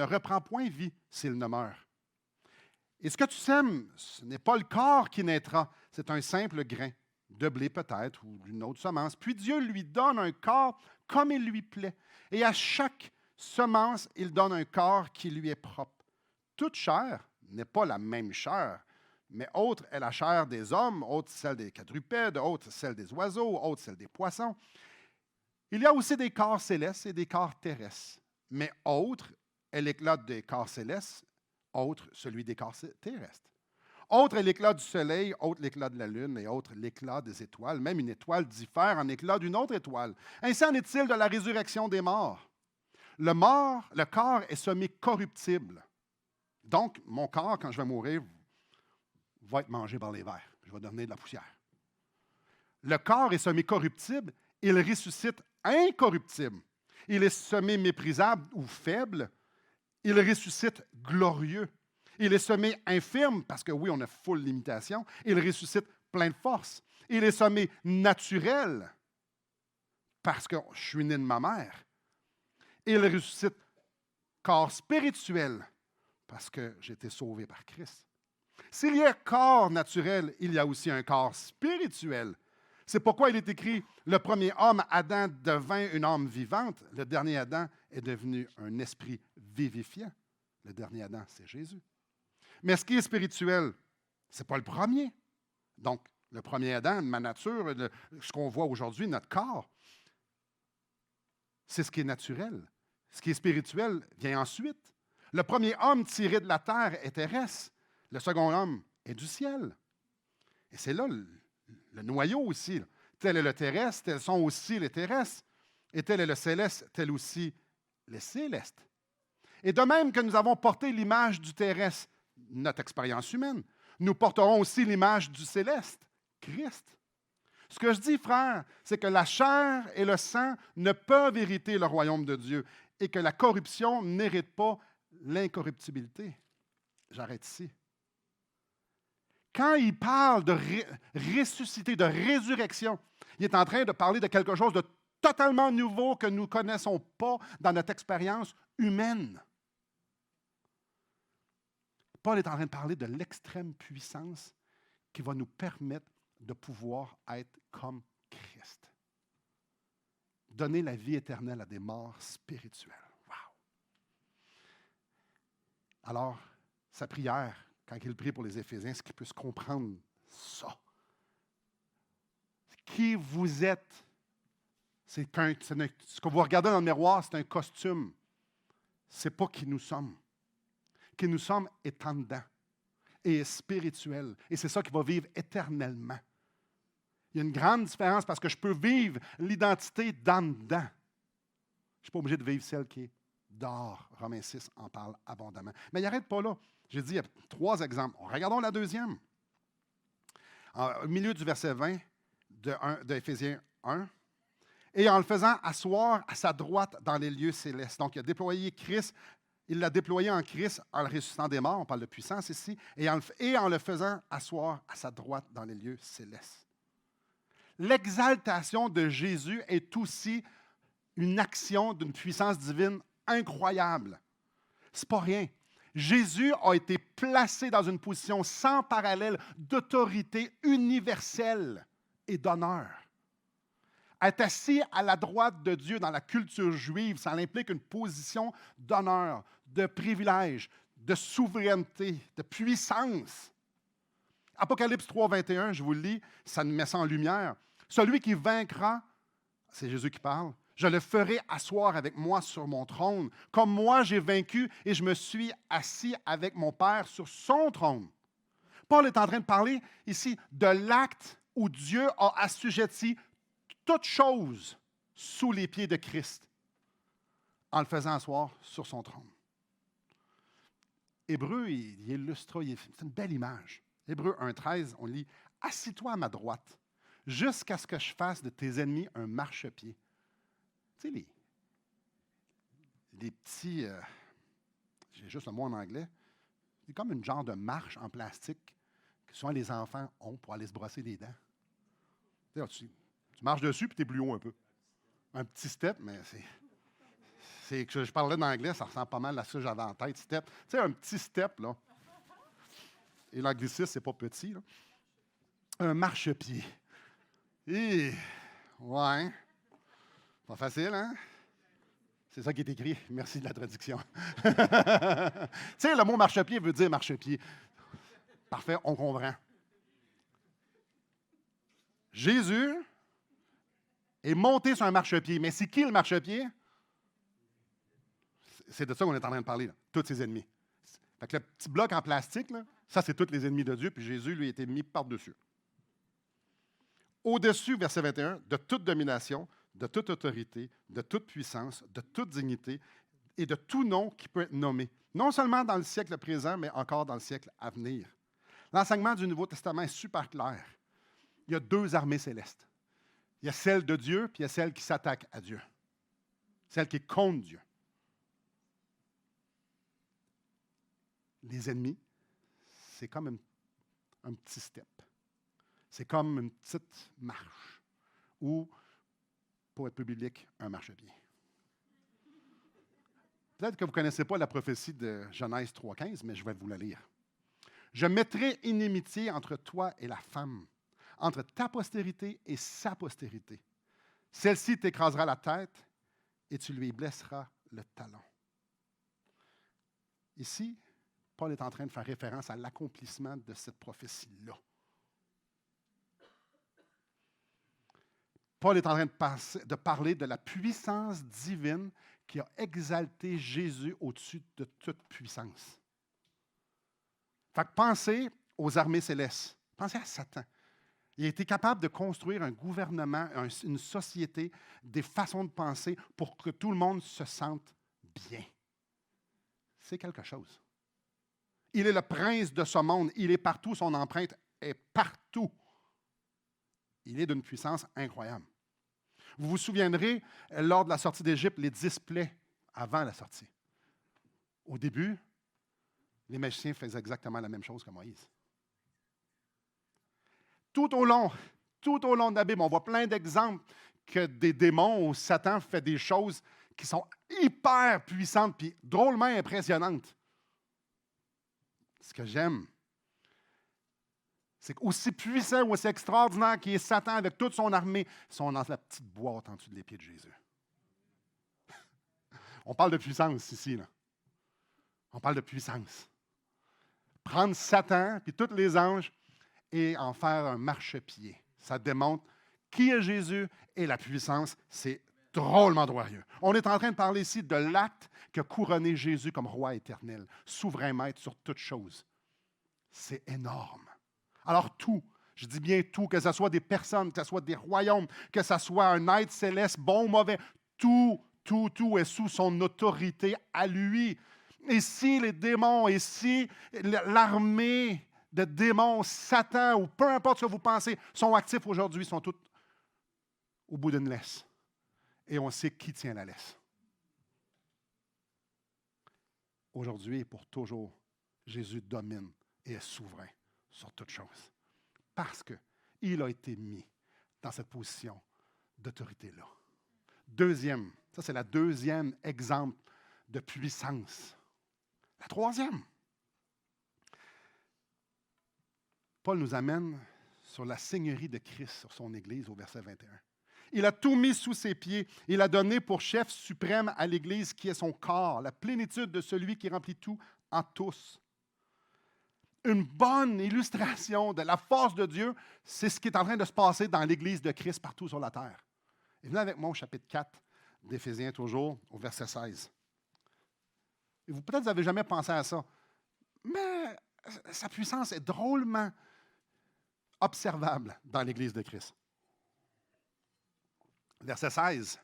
reprend point vie s'il ne meurt. Et ce que tu sèmes, ce n'est pas le corps qui naîtra, c'est un simple grain, de blé peut-être, ou d'une autre semence. Puis Dieu lui donne un corps comme il lui plaît. Et à chaque semence, il donne un corps qui lui est propre. Toute chair n'est pas la même chair, mais autre est la chair des hommes, autre celle des quadrupèdes, autre celle des oiseaux, autre celle des poissons. Il y a aussi des corps célestes et des corps terrestres, mais autre est l'éclat des corps célestes, autre celui des corps terrestres. Autre est l'éclat du soleil, autre l'éclat de la lune, et autre l'éclat des étoiles. Même une étoile diffère en éclat d'une autre étoile. Ainsi en est-il de la résurrection des morts. Le corps est semi-corruptible. Donc, mon corps, quand je vais mourir, va être mangé par les vers. Je vais devenir de la poussière. Le corps est semi-corruptible, il ressuscite incorruptible. Il est semi-méprisable ou faible, il ressuscite glorieux. Il est semé infirme, parce que oui, on a full limitation. Il ressuscite plein de force. Il est semé naturel, parce que je suis né de ma mère. Il ressuscite corps spirituel, parce que j'ai été sauvé par Christ. S'il y a corps naturel, il y a aussi un corps spirituel. C'est pourquoi il est écrit, le premier homme, Adam, devint une âme vivante. Le dernier Adam est devenu un esprit vivifiant. Le dernier Adam, c'est Jésus. Mais ce qui est spirituel, ce n'est pas le premier. Donc, le premier Adam, ma nature, ce qu'on voit aujourd'hui, notre corps, c'est ce qui est naturel. Ce qui est spirituel vient ensuite. Le premier homme tiré de la terre est terrestre. Le second homme est du ciel. Et c'est là le noyau aussi. Tel est le terrestre, tels sont aussi les terrestres. Et tel est le céleste, tel aussi les célestes. Et de même que nous avons porté l'image du terrestre, notre expérience humaine, nous porterons aussi l'image du céleste, Christ. Ce que je dis, frère, c'est que la chair et le sang ne peuvent hériter le royaume de Dieu et que la corruption n'hérite pas l'incorruptibilité. J'arrête ici. Quand il parle de ressusciter, de résurrection, il est en train de parler de quelque chose de totalement nouveau que nous ne connaissons pas dans notre expérience humaine. Paul est en train de parler de l'extrême puissance qui va nous permettre de pouvoir être comme Christ. Donner la vie éternelle à des morts spirituelles. Wow! Alors, sa prière, quand il prie pour les Éphésiens, c'est qu'ils puissent comprendre ça. Qui vous êtes, Ce que vous regardez dans le miroir, c'est un costume. Ce n'est pas qui nous sommes. Qui nous sommes est en dedans et est spirituel. Et c'est ça qui va vivre éternellement. Il y a une grande différence parce que je peux vivre l'identité d'en dedans. Je ne suis pas obligé de vivre celle qui est dehors. Romains 6 en parle abondamment. Mais il n'arrête pas là. J'ai dit, il y a 3 exemples. Regardons la deuxième. Au milieu du verset 20 de Éphésiens 1. Et en le faisant asseoir à sa droite dans les lieux célestes. Donc, il a déployé Christ. Il l'a déployé en Christ en le ressuscitant des morts. On parle de puissance ici. Et en le faisant asseoir à sa droite dans les lieux célestes. L'exaltation de Jésus est aussi une action d'une puissance divine incroyable. Ce n'est pas rien. Jésus a été placé dans une position sans parallèle d'autorité universelle et d'honneur. Être assis à la droite de Dieu dans la culture juive, ça implique une position d'honneur, de privilège, de souveraineté, de puissance. Apocalypse 3, 21, je vous le lis, ça nous met ça en lumière. Celui qui vaincra, c'est Jésus qui parle, je le ferai asseoir avec moi sur mon trône, comme moi j'ai vaincu et je me suis assis avec mon Père sur son trône. Paul est en train de parler ici de l'acte où Dieu a assujetti toute chose sous les pieds de Christ en le faisant asseoir sur son trône. Hébreu, il illustre, c'est une belle image. Hébreu 1,13, on lit « Assis-toi à ma droite, jusqu'à ce que je fasse de tes ennemis un marchepied. » Tu sais, les petits, j'ai juste le mot en anglais, c'est comme une genre de marche en plastique que souvent les enfants ont pour aller se brosser les dents. Tu marches dessus puis tu es plus haut un peu. Un petit step, mais c'est que je parlais d'anglais, ça ressemble pas mal à ça que j'avais en tête, step. Tu sais, un petit step, là. Et l'anglicisme, c'est pas petit, là. Un marchepied. Et, ouais. Pas facile, hein? C'est ça qui est écrit. Merci de la traduction. Tu sais, le mot marchepied veut dire marchepied. Parfait, on comprend. Jésus est monté sur un marchepied. Mais c'est qui le marchepied? C'est de ça qu'on est en train de parler, là. Tous ses ennemis. Fait que le petit bloc en plastique, là, ça, c'est tous les ennemis de Dieu, puis Jésus, lui, a été mis par-dessus. Au-dessus, verset 21, de toute domination, de toute autorité, de toute puissance, de toute dignité et de tout nom qui peut être nommé, non seulement dans le siècle présent, mais encore dans le siècle à venir. L'enseignement du Nouveau Testament est super clair. Il y a 2 armées célestes. Il y a celle de Dieu, puis il y a celle qui s'attaque à Dieu. Celle qui est contre Dieu. Les ennemis, c'est comme un petit step. C'est comme une petite marche. Ou, pour être plus biblique, un marchepied. Peut-être que vous ne connaissez pas la prophétie de Genèse 3,15, mais je vais vous la lire. Je mettrai inimitié entre toi et la femme, entre ta postérité et sa postérité. Celle-ci t'écrasera la tête et tu lui blesseras le talon. Ici, Paul est en train de faire référence à l'accomplissement de cette prophétie-là. Paul est en train de parler de la puissance divine qui a exalté Jésus au-dessus de toute puissance. Fait que pensez aux armées célestes. Pensez à Satan. Il a été capable de construire un gouvernement, une société, des façons de penser pour que tout le monde se sente bien. C'est quelque chose. Il est le prince de ce monde. Il est partout. Son empreinte est partout. Il est d'une puissance incroyable. Vous vous souviendrez, lors de la sortie d'Égypte, les 10 plaies avant la sortie. Au début, les magiciens faisaient exactement la même chose que Moïse. Tout au long de la Bible, on voit plein d'exemples que des démons ou Satan fait des choses qui sont hyper puissantes puis drôlement impressionnantes. Ce que j'aime, c'est qu'aussi puissant, aussi extraordinaire qu'il est Satan avec toute son armée, ils sont dans la petite boîte en dessous des pieds de Jésus. On parle de puissance ici, là. On parle de puissance. Prendre Satan puis tous les anges et en faire un marchepied. Ça démontre qui est Jésus et la puissance, c'est drôlement glorieux. On est en train de parler ici de l'acte qui a couronné Jésus comme roi éternel, souverain maître sur toutes choses. C'est énorme. Alors tout, je dis bien tout, que ce soit des personnes, que ce soit des royaumes, que ce soit un être céleste, bon ou mauvais, tout est sous son autorité à lui. Et si les démons, et si l'armée de démons, Satan, ou peu importe ce que vous pensez, sont actifs aujourd'hui, sont tous au bout d'une laisse. Et on sait qui tient la laisse. Aujourd'hui et pour toujours, Jésus domine et est souverain sur toutes choses. Parce qu'il a été mis dans cette position d'autorité-là. Deuxième, ça c'est la deuxième exemple de puissance. La troisième. Paul nous amène sur la seigneurie de Christ, sur son Église, au verset 21. Il a tout mis sous ses pieds. Il a donné pour chef suprême à l'Église qui est son corps, la plénitude de celui qui remplit tout en tous. Une bonne illustration de la force de Dieu, c'est ce qui est en train de se passer dans l'Église de Christ partout sur la terre. Et venez avec moi au chapitre 4 d'Éphésiens, toujours, au verset 16. Et vous, peut-être, vous n'avez jamais pensé à ça, mais sa puissance est drôlement observable dans l'Église de Christ. Verset 16,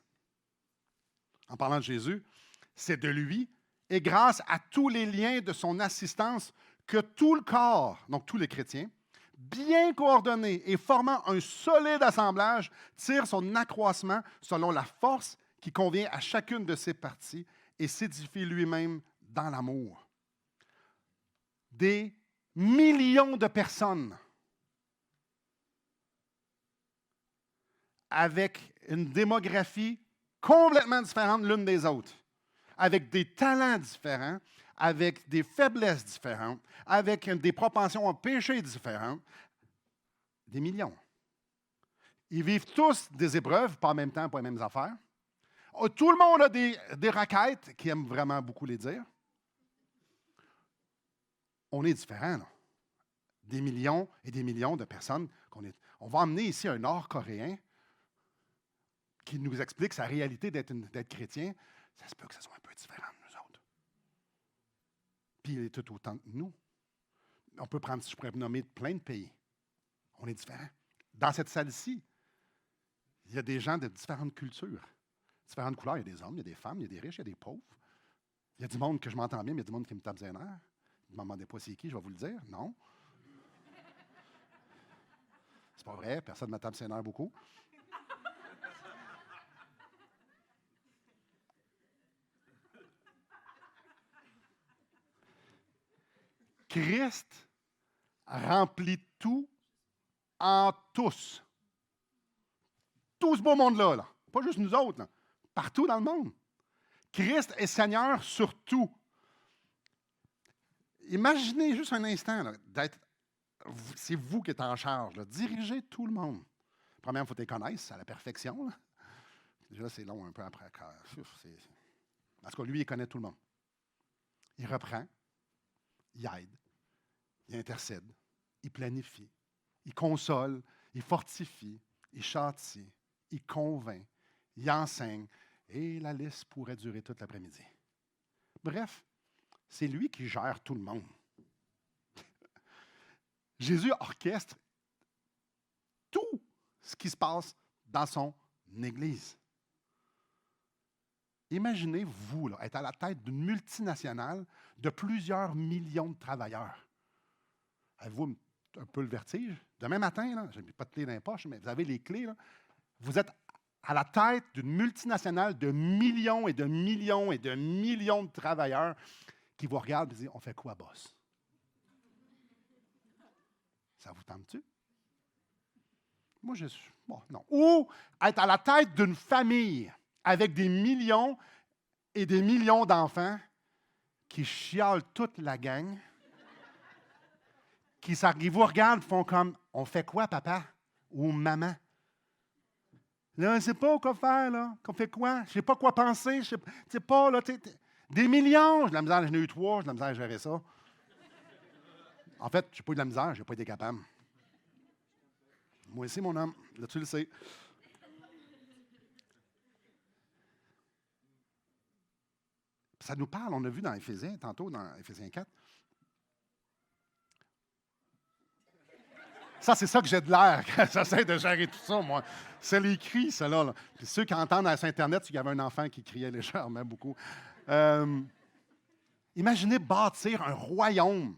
en parlant de Jésus, c'est de lui et grâce à tous les liens de son assistance que tout le corps, donc tous les chrétiens, bien coordonnés et formant un solide assemblage, tire son accroissement selon la force qui convient à chacune de ses parties et s'édifie lui-même dans l'amour. Des millions de personnes avec une démographie complètement différente l'une des autres, avec des talents différents, avec des faiblesses différentes, avec des propensions au péché différentes, des millions. Ils vivent tous des épreuves, pas en même temps, pas les mêmes affaires. Tout le monde a des requêtes, qui aiment vraiment beaucoup les dire. On est différents, là. Des millions et des millions de personnes. On va emmener ici un Nord-Coréen qui nous explique sa réalité d'être chrétien. Ça se peut que ce soit un peu différent de nous autres. Puis il est tout autant que nous. On peut prendre, si je pourrais nommer plein de pays. On est différents. Dans cette salle-ci, il y a des gens de différentes cultures, différentes couleurs. Il y a des hommes, il y a des femmes, il y a des riches, il y a des pauvres. Il y a du monde que je m'entends bien, mais il y a du monde qui me tape des nerfs. Ne me demandez pas c'est qui, je vais vous le dire. Non. C'est pas vrai, personne ne me tape ses nerfs beaucoup. Christ remplit tout en tous. Tout ce beau monde-là, là. Pas juste nous autres, là. Partout dans le monde. Christ est Seigneur sur tout. Imaginez juste un instant, là, c'est vous qui êtes en charge, là, dirigez tout le monde. Premièrement, il faut que tu les connaisses à la perfection. Là. Déjà, c'est long un peu après. En tout cas, lui, il connaît tout le monde. Il reprend, il aide, il intercède, il planifie, il console, il fortifie, il châtie, il convainc, il enseigne, et la liste pourrait durer toute l'après-midi. Bref, c'est lui qui gère tout le monde. Jésus orchestre tout ce qui se passe dans son Église. Imaginez-vous là, être à la tête d'une multinationale de plusieurs millions de travailleurs. Avez-vous un peu le vertige? Demain matin, là, je n'ai pas de clés dans les poches, mais vous avez les clés. Là, vous êtes à la tête d'une multinationale de millions et de millions et de millions de travailleurs qui vous regardent et disent, on fait quoi, boss? Ça vous tente-tu? Moi, je suis... Bon, non. Ou être à la tête d'une famille avec des millions et des millions d'enfants qui chialent toute la gang, qui vous regardent et font comme, on fait quoi, papa? Ou maman? Là, je ne sais pas quoi faire, là. On fait quoi? Je ne sais pas quoi penser. Je ne sais pas, là. Des millions! J'ai de la misère, j'en ai eu 3, j'ai de la misère à gérer ça. En fait, je n'ai pas eu de la misère, je n'ai pas été capable. Moi aussi, mon homme. Là, tu le sais. Ça nous parle, on a vu dans Éphésiens, tantôt, dans Éphésiens 4. Ça, c'est ça que j'ai de l'air quand j'essaie de gérer tout ça, moi. C'est les cris, ça, là. Puis ceux qui entendent sur Internet, il y avait un enfant qui criait légèrement beaucoup. Imaginez bâtir un royaume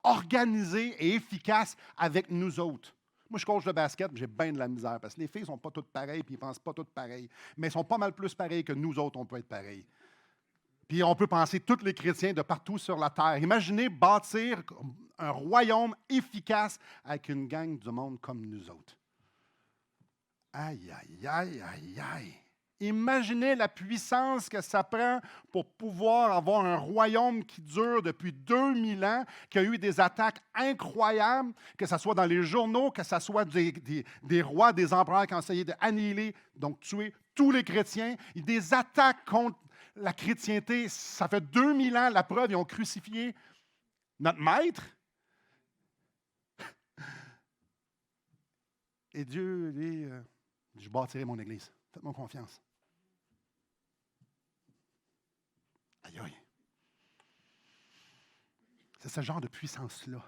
organisé et efficace avec nous autres. Moi, je coach de basket, j'ai bien de la misère parce que les filles ne sont pas toutes pareilles puis ils ne pensent pas toutes pareilles. Mais elles sont pas mal plus pareilles que nous autres, on peut être pareils. Puis on peut penser tous les chrétiens de partout sur la terre. Imaginez bâtir un royaume efficace avec une gang du monde comme nous autres. Aïe, aïe, aïe, aïe, aïe. Imaginez la puissance que ça prend pour pouvoir avoir un royaume qui dure depuis 2000 ans, qui a eu des attaques incroyables, que ce soit dans les journaux, que ce soit des rois, des empereurs qui ont essayé d'annihiler, donc tuer tous les chrétiens. Des attaques contre la chrétienté, ça fait 2000 ans, la preuve, ils ont crucifié notre maître. Et Dieu dit, je bâtirai mon Église. Faites-moi confiance. Aïe, aïe. C'est ce genre de puissance-là.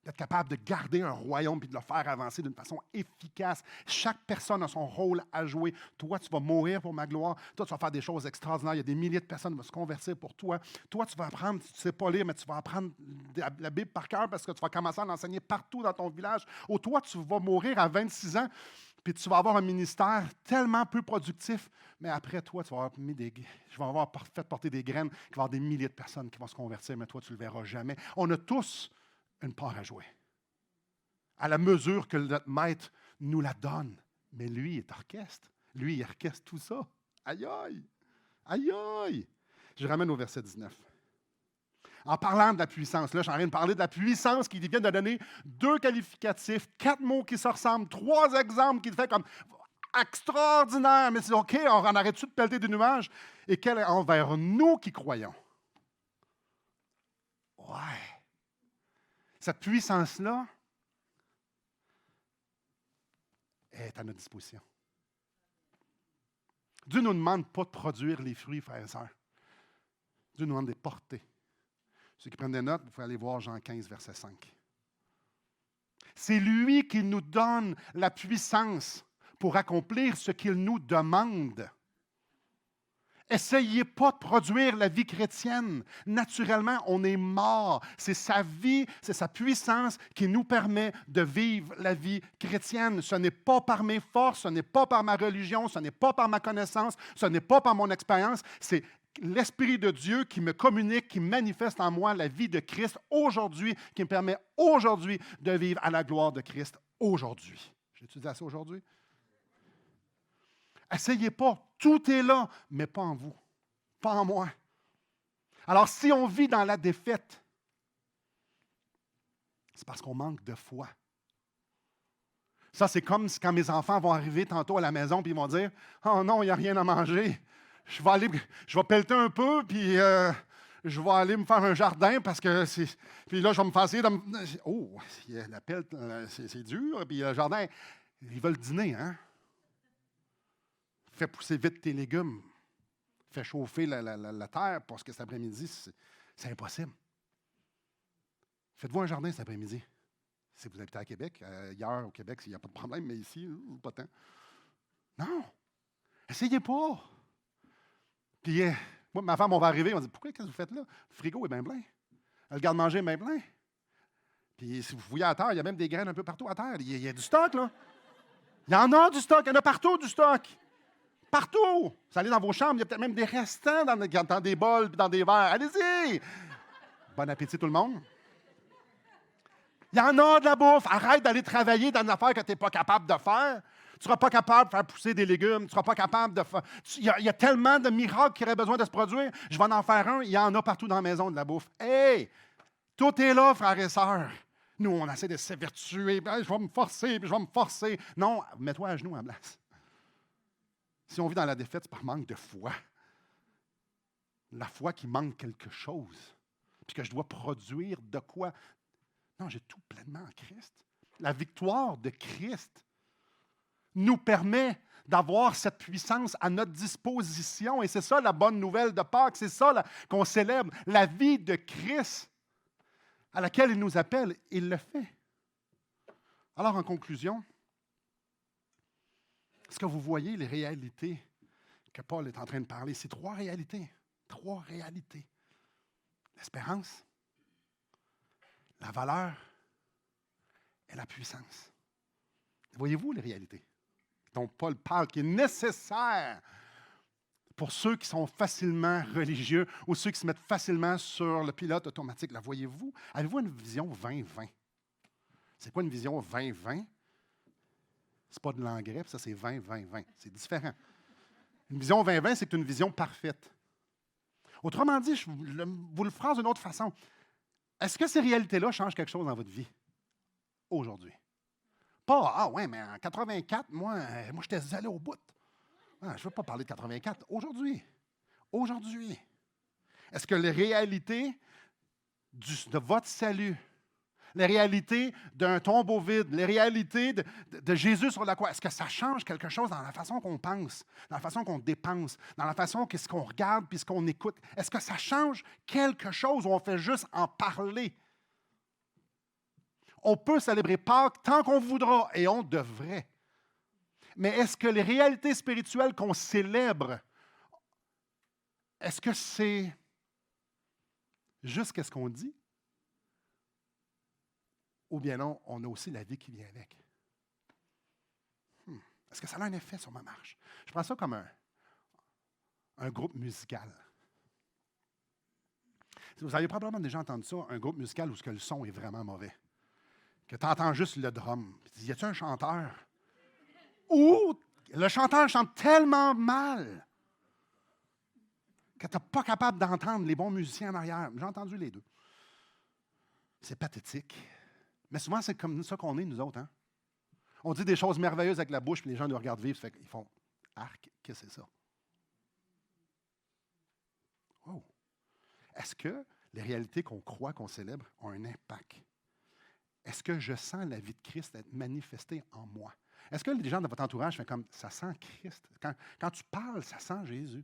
D'être capable de garder un royaume et de le faire avancer d'une façon efficace. Chaque personne a son rôle à jouer. Toi, tu vas mourir pour ma gloire. Toi, tu vas faire des choses extraordinaires. Il y a des milliers de personnes qui vont se convertir pour toi. Toi, tu vas apprendre, tu ne sais pas lire, mais tu vas apprendre la Bible par cœur parce que tu vas commencer à l'enseigner partout dans ton village. Ou toi, tu vas mourir à 26 ans. Puis tu vas avoir un ministère tellement peu productif, mais après toi, tu vas avoir je vais avoir fait porter des graines, qu'il va y avoir des milliers de personnes qui vont se convertir, mais toi, tu ne le verras jamais. On a tous une part à jouer, à la mesure que notre maître nous la donne. Mais lui, il est orchestre. Lui, il orchestre tout ça. Aïe, aïe! Aïe, aïe! Je ramène au verset 19. En parlant de la puissance, là, je suis en train de parler de la puissance qui vient de donner 2 qualificatifs, 4 mots qui se ressemblent, 3 exemples qui te fait comme extraordinaire. Mais c'est OK, on en arrête-tu de pelleter des nuages? Et quel est envers nous qui croyons? Ouais. Cette puissance-là est à notre disposition. Dieu ne nous demande pas de produire les fruits, frères et sœurs. Dieu nous demande de les porter. Ceux qui prennent des notes, vous pouvez aller voir Jean 15, verset 5. C'est lui qui nous donne la puissance pour accomplir ce qu'il nous demande. Essayez pas de produire la vie chrétienne. Naturellement, on est mort. C'est sa vie, c'est sa puissance qui nous permet de vivre la vie chrétienne. Ce n'est pas par mes forces, ce n'est pas par ma religion, ce n'est pas par ma connaissance, ce n'est pas par mon expérience. C'est l'Esprit de Dieu qui me communique, qui manifeste en moi la vie de Christ aujourd'hui, qui me permet aujourd'hui de vivre à la gloire de Christ aujourd'hui. J'ai étudié ça aujourd'hui? Essayez pas, tout est là, mais pas en vous, pas en moi. Alors, si on vit dans la défaite, c'est parce qu'on manque de foi. Ça, c'est comme quand mes enfants vont arriver tantôt à la maison et ils vont dire « Oh non, il n'y a rien à manger. Je vais pelleter un peu, puis je vais aller me faire un jardin parce que c'est. Puis là, je vais me faire essayer de me. Oh, la pelle, c'est dur. Puis le jardin, ils veulent dîner, hein? Fais pousser vite tes légumes. Fais chauffer la terre parce que cet après-midi, c'est impossible. Faites-vous un jardin cet après-midi. Si vous habitez à Québec, ailleurs au Québec, il n'y a pas de problème, mais ici, pas tant. Non! Essayez pas! Puis, moi, ma femme, on va arriver, on dit, pourquoi, qu'est-ce que vous faites là? Le frigo est bien plein. Le garde-manger est bien plein. Puis, si vous fouillez à terre, il y a même des graines un peu partout à terre. Il y a du stock, là. Il y en a du stock. Il y en a partout, du stock. Partout. Vous allez dans vos chambres, il y a peut-être même des restants dans des bols et dans des verres. Allez-y. Bon appétit, tout le monde. Il y en a de la bouffe. Arrête d'aller travailler dans une affaire que tu n'es pas capable de faire. Tu ne seras pas capable de faire pousser des légumes. Tu ne seras pas capable de faire. Il y a tellement de miracles qui auraient besoin de se produire. Je vais en faire un. Il y en a partout dans la maison de la bouffe. Hey! Tout est là, frères et sœurs. Nous, on essaie de s'évertuer. Je vais me forcer, puis je vais me forcer. Non, mets-toi à genoux à la place. Si on vit dans la défaite, c'est par manque de foi. La foi qui manque quelque chose. Puis que je dois produire de quoi? Non, j'ai tout pleinement en Christ. la victoire de Christ nous permet d'avoir cette puissance à notre disposition. Et c'est ça la bonne nouvelle de Pâques, c'est ça qu'on célèbre, la vie de Christ à laquelle il nous appelle, il le fait. Alors, en conclusion, est-ce que vous voyez les réalités que Paul est en train de parler? C'est trois réalités. L'espérance, la valeur et la puissance. Voyez-vous les réalités dont Paul parle, qui est nécessaire pour ceux qui sont facilement religieux ou ceux qui se mettent facilement sur le pilote automatique? La voyez-vous? Avez-vous une vision 20-20? C'est quoi une vision 20-20? C'est pas de l'engrais, puis ça, c'est 20-20-20. C'est différent. Une vision 20-20, c'est une vision parfaite. Autrement dit, je vous le phrase d'une autre façon. Est-ce que ces réalités-là changent quelque chose dans votre vie aujourd'hui? Pas, ah ouais, mais en 84, moi j'étais allé au bout. Ah, je ne veux pas parler de 84. Aujourd'hui. Est-ce que les réalités de votre salut, les réalités d'un tombeau vide, les réalités de Jésus sur la croix, est-ce que ça change quelque chose dans la façon qu'on pense, dans la façon qu'on dépense, dans la façon qu'est-ce qu'on regarde puis ce qu'on écoute? Est-ce que ça change quelque chose ou on fait juste en parler? On peut célébrer Pâques tant qu'on voudra et on devrait. Mais est-ce que les réalités spirituelles qu'on célèbre, est-ce que c'est juste ce qu'on dit? Ou bien non, on a aussi la vie qui vient avec. Est-ce que ça a un effet sur ma marche? Je prends ça comme un groupe musical. Vous avez probablement déjà entendu ça, un groupe musical où le son est vraiment mauvais. Que tu entends juste le drum. Y a-t-il un chanteur? Ou le chanteur chante tellement mal que tu n'es pas capable d'entendre les bons musiciens en arrière. J'ai entendu les deux. C'est pathétique. Mais souvent, c'est comme ça qu'on est, nous autres. Hein? On dit des choses merveilleuses avec la bouche, puis les gens nous regardent vivre, ils font « Arc, qu'est-ce que c'est ça? » Oh! Est-ce que les réalités qu'on croit, qu'on célèbre, ont un impact? Est-ce que je sens la vie de Christ être manifestée en moi? Est-ce que les gens de votre entourage font comme « Ça sent Christ? » Quand tu parles, ça sent Jésus.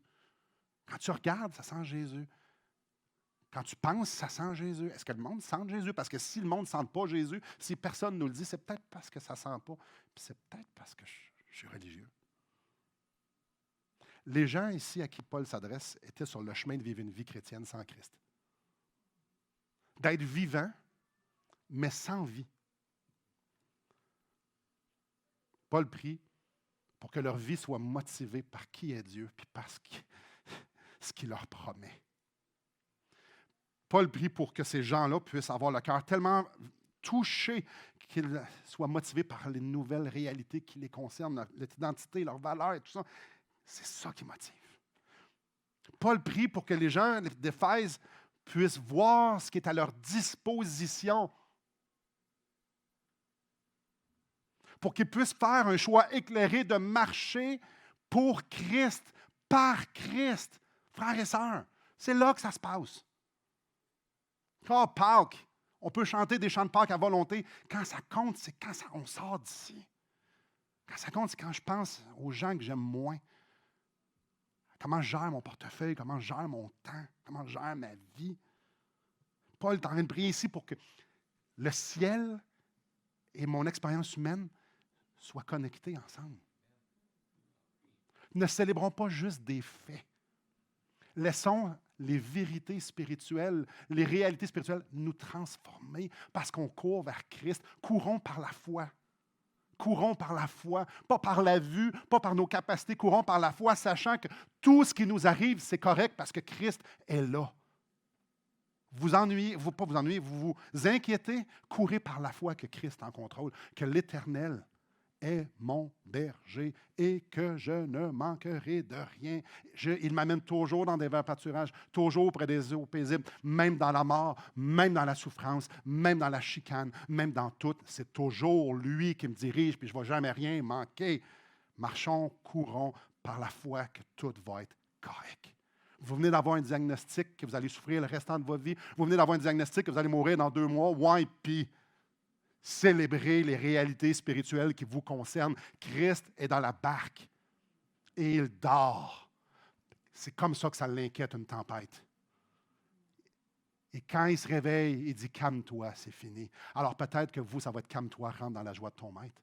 Quand tu regardes, ça sent Jésus. Quand tu penses, ça sent Jésus. Est-ce que le monde sent Jésus? Parce que si le monde ne sent pas Jésus, si personne ne nous le dit, c'est peut-être parce que ça ne sent pas. Puis c'est peut-être parce que je suis religieux. Les gens ici à qui Paul s'adresse étaient sur le chemin de vivre une vie chrétienne sans Christ. D'être vivant, mais sans vie. Paul prie pour que leur vie soit motivée par qui est Dieu, puis par ce qu'il leur promet. Paul prie pour que ces gens-là puissent avoir le cœur tellement touché qu'ils soient motivés par les nouvelles réalités qui les concernent, leur identité, leur valeur et tout ça. C'est ça qui motive. Paul prie pour que les gens d'Éphèse puissent voir ce qui est à leur disposition, pour qu'ils puissent faire un choix éclairé de marcher pour Christ, par Christ. Frères et sœurs, c'est là que ça se passe. Oh, Pâques, on peut chanter des chants de Pâques à volonté. Quand ça compte, c'est quand on sort d'ici. Quand ça compte, c'est quand je pense aux gens que j'aime moins. Comment je gère mon portefeuille, comment je gère mon temps, comment je gère ma vie. Paul est en train de prier ici pour que le ciel et mon expérience humaine soient connectés ensemble. Ne célébrons pas juste des faits. Laissons les vérités spirituelles, les réalités spirituelles nous transformer parce qu'on court vers Christ. Courons par la foi. Courons par la foi, pas par la vue, pas par nos capacités. Courons par la foi, sachant que tout ce qui nous arrive, c'est correct parce que Christ est là. Vous vous inquiétez, courez par la foi que Christ est en contrôle, que l'Éternel est mon berger et que je ne manquerai de rien. Il m'amène toujours dans des verts pâturages, toujours près des eaux paisibles, même dans la mort, même dans la souffrance, même dans la chicane, même dans tout. C'est toujours lui qui me dirige, puis je ne vais jamais rien manquer. Marchons, courons par la foi que tout va être correct. Vous venez d'avoir un diagnostic que vous allez souffrir le restant de votre vie. Vous venez d'avoir un diagnostic que vous allez mourir dans 2 mois. Ouais, puis Célébrez les réalités spirituelles qui vous concernent. Christ est dans la barque et il dort. C'est comme ça que ça l'inquiète, une tempête. Et quand il se réveille, il dit « Calme-toi, c'est fini ». Alors peut-être que vous, ça va être « Calme-toi, rentre dans la joie de ton maître ».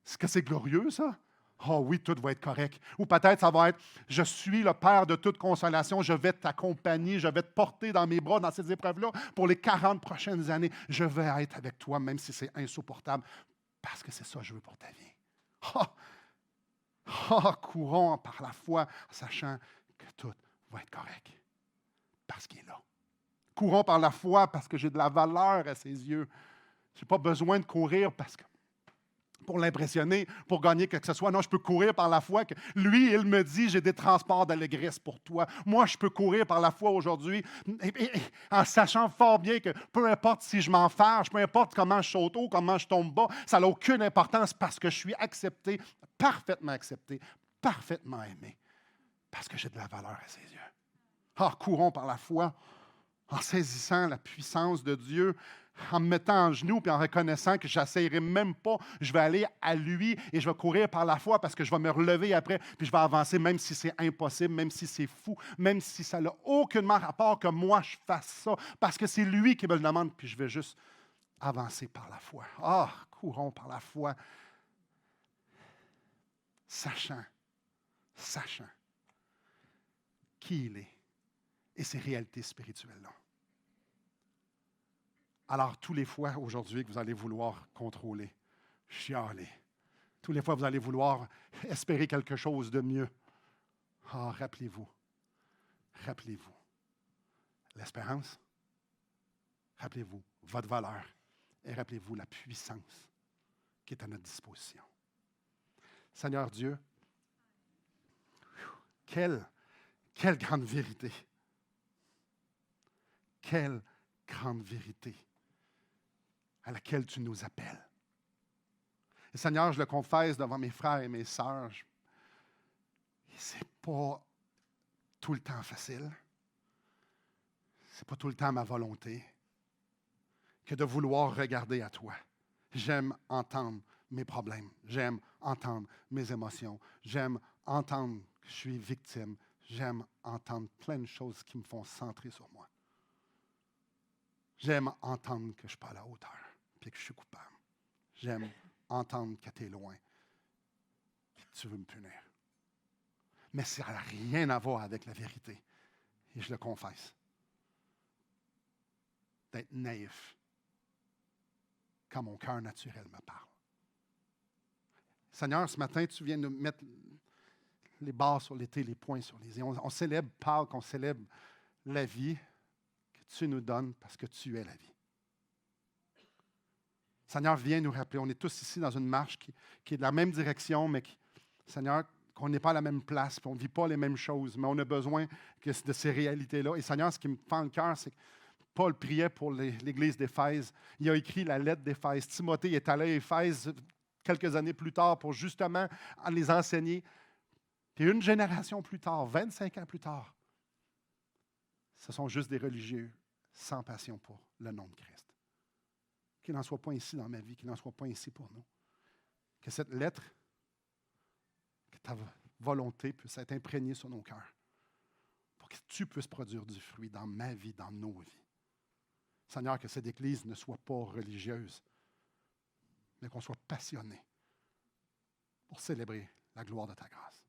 Est-ce que c'est glorieux, ça? Oh oui, tout va être correct. Ou peut-être ça va être « Je suis le Père de toute consolation, je vais t'accompagner, je vais te porter dans mes bras dans ces épreuves-là pour les 40 prochaines années. Je vais être avec toi, même si c'est insupportable, parce que c'est ça que je veux pour ta vie. » Courons par la foi, sachant que tout va être correct, parce qu'il est là. Courons par la foi parce que j'ai de la valeur à ses yeux. Je n'ai pas besoin de courir parce que pour l'impressionner, pour gagner quelque chose. Non, je peux courir par la foi que lui, il me dit, j'ai des transports d'allégresse pour toi. Moi, je peux courir par la foi aujourd'hui en sachant fort bien que peu importe si je m'en fâche, peu importe comment je saute haut, comment je tombe bas, ça n'a aucune importance parce que je suis accepté, parfaitement aimé, parce que j'ai de la valeur à ses yeux. Courons par la foi en saisissant la puissance de Dieu, en me mettant en genoux et en reconnaissant que je n'essayerai même pas, je vais aller à lui et je vais courir par la foi parce que je vais me relever après puis je vais avancer même si c'est impossible, même si c'est fou, même si ça n'a aucunement rapport que moi je fasse ça parce que c'est lui qui me le demande puis je vais juste avancer par la foi. Courons par la foi, sachant qui il est et ses réalités spirituelles-là. Alors, tous les fois aujourd'hui que vous allez vouloir contrôler, chialer, tous les fois que vous allez vouloir espérer quelque chose de mieux, rappelez-vous, l'espérance, rappelez-vous votre valeur et rappelez-vous la puissance qui est à notre disposition. Seigneur Dieu, quelle grande vérité! Quelle grande vérité à laquelle tu nous appelles. Et Seigneur, je le confesse devant mes frères et mes sœurs, ce n'est pas tout le temps facile. Ce n'est pas tout le temps ma volonté que de vouloir regarder à toi. J'aime entendre mes problèmes. J'aime entendre mes émotions. J'aime entendre que je suis victime. J'aime entendre plein de choses qui me font centrer sur moi. J'aime entendre que je ne suis pas à la hauteur et que je suis coupable. J'aime entendre que tu es loin et que tu veux me punir. Mais ça n'a rien à voir avec la vérité. Et je le confesse. D'être naïf quand mon cœur naturel me parle. Seigneur, ce matin, tu viens de mettre les barres sur les T, les points sur les I. On célèbre Pâques, on célèbre la vie que tu nous donnes parce que tu es la vie. Seigneur, viens nous rappeler. On est tous ici dans une marche qui est de la même direction, mais Seigneur, qu'on n'est pas à la même place, puis on ne vit pas les mêmes choses, mais on a besoin de ces réalités-là. Et Seigneur, ce qui me fend le cœur, c'est que Paul priait pour l'Église d'Éphèse. Il a écrit la lettre d'Éphèse. Timothée est allé à Éphèse quelques années plus tard pour justement les enseigner. Puis une génération plus tard, 25 ans plus tard, ce sont juste des religieux sans passion pour le nom de Christ. Qu'il n'en soit pas ainsi dans ma vie, qu'il n'en soit pas ainsi pour nous. Que cette lettre, que ta volonté puisse être imprégnée sur nos cœurs pour que tu puisses produire du fruit dans ma vie, dans nos vies. Seigneur, que cette Église ne soit pas religieuse, mais qu'on soit passionné pour célébrer la gloire de ta grâce.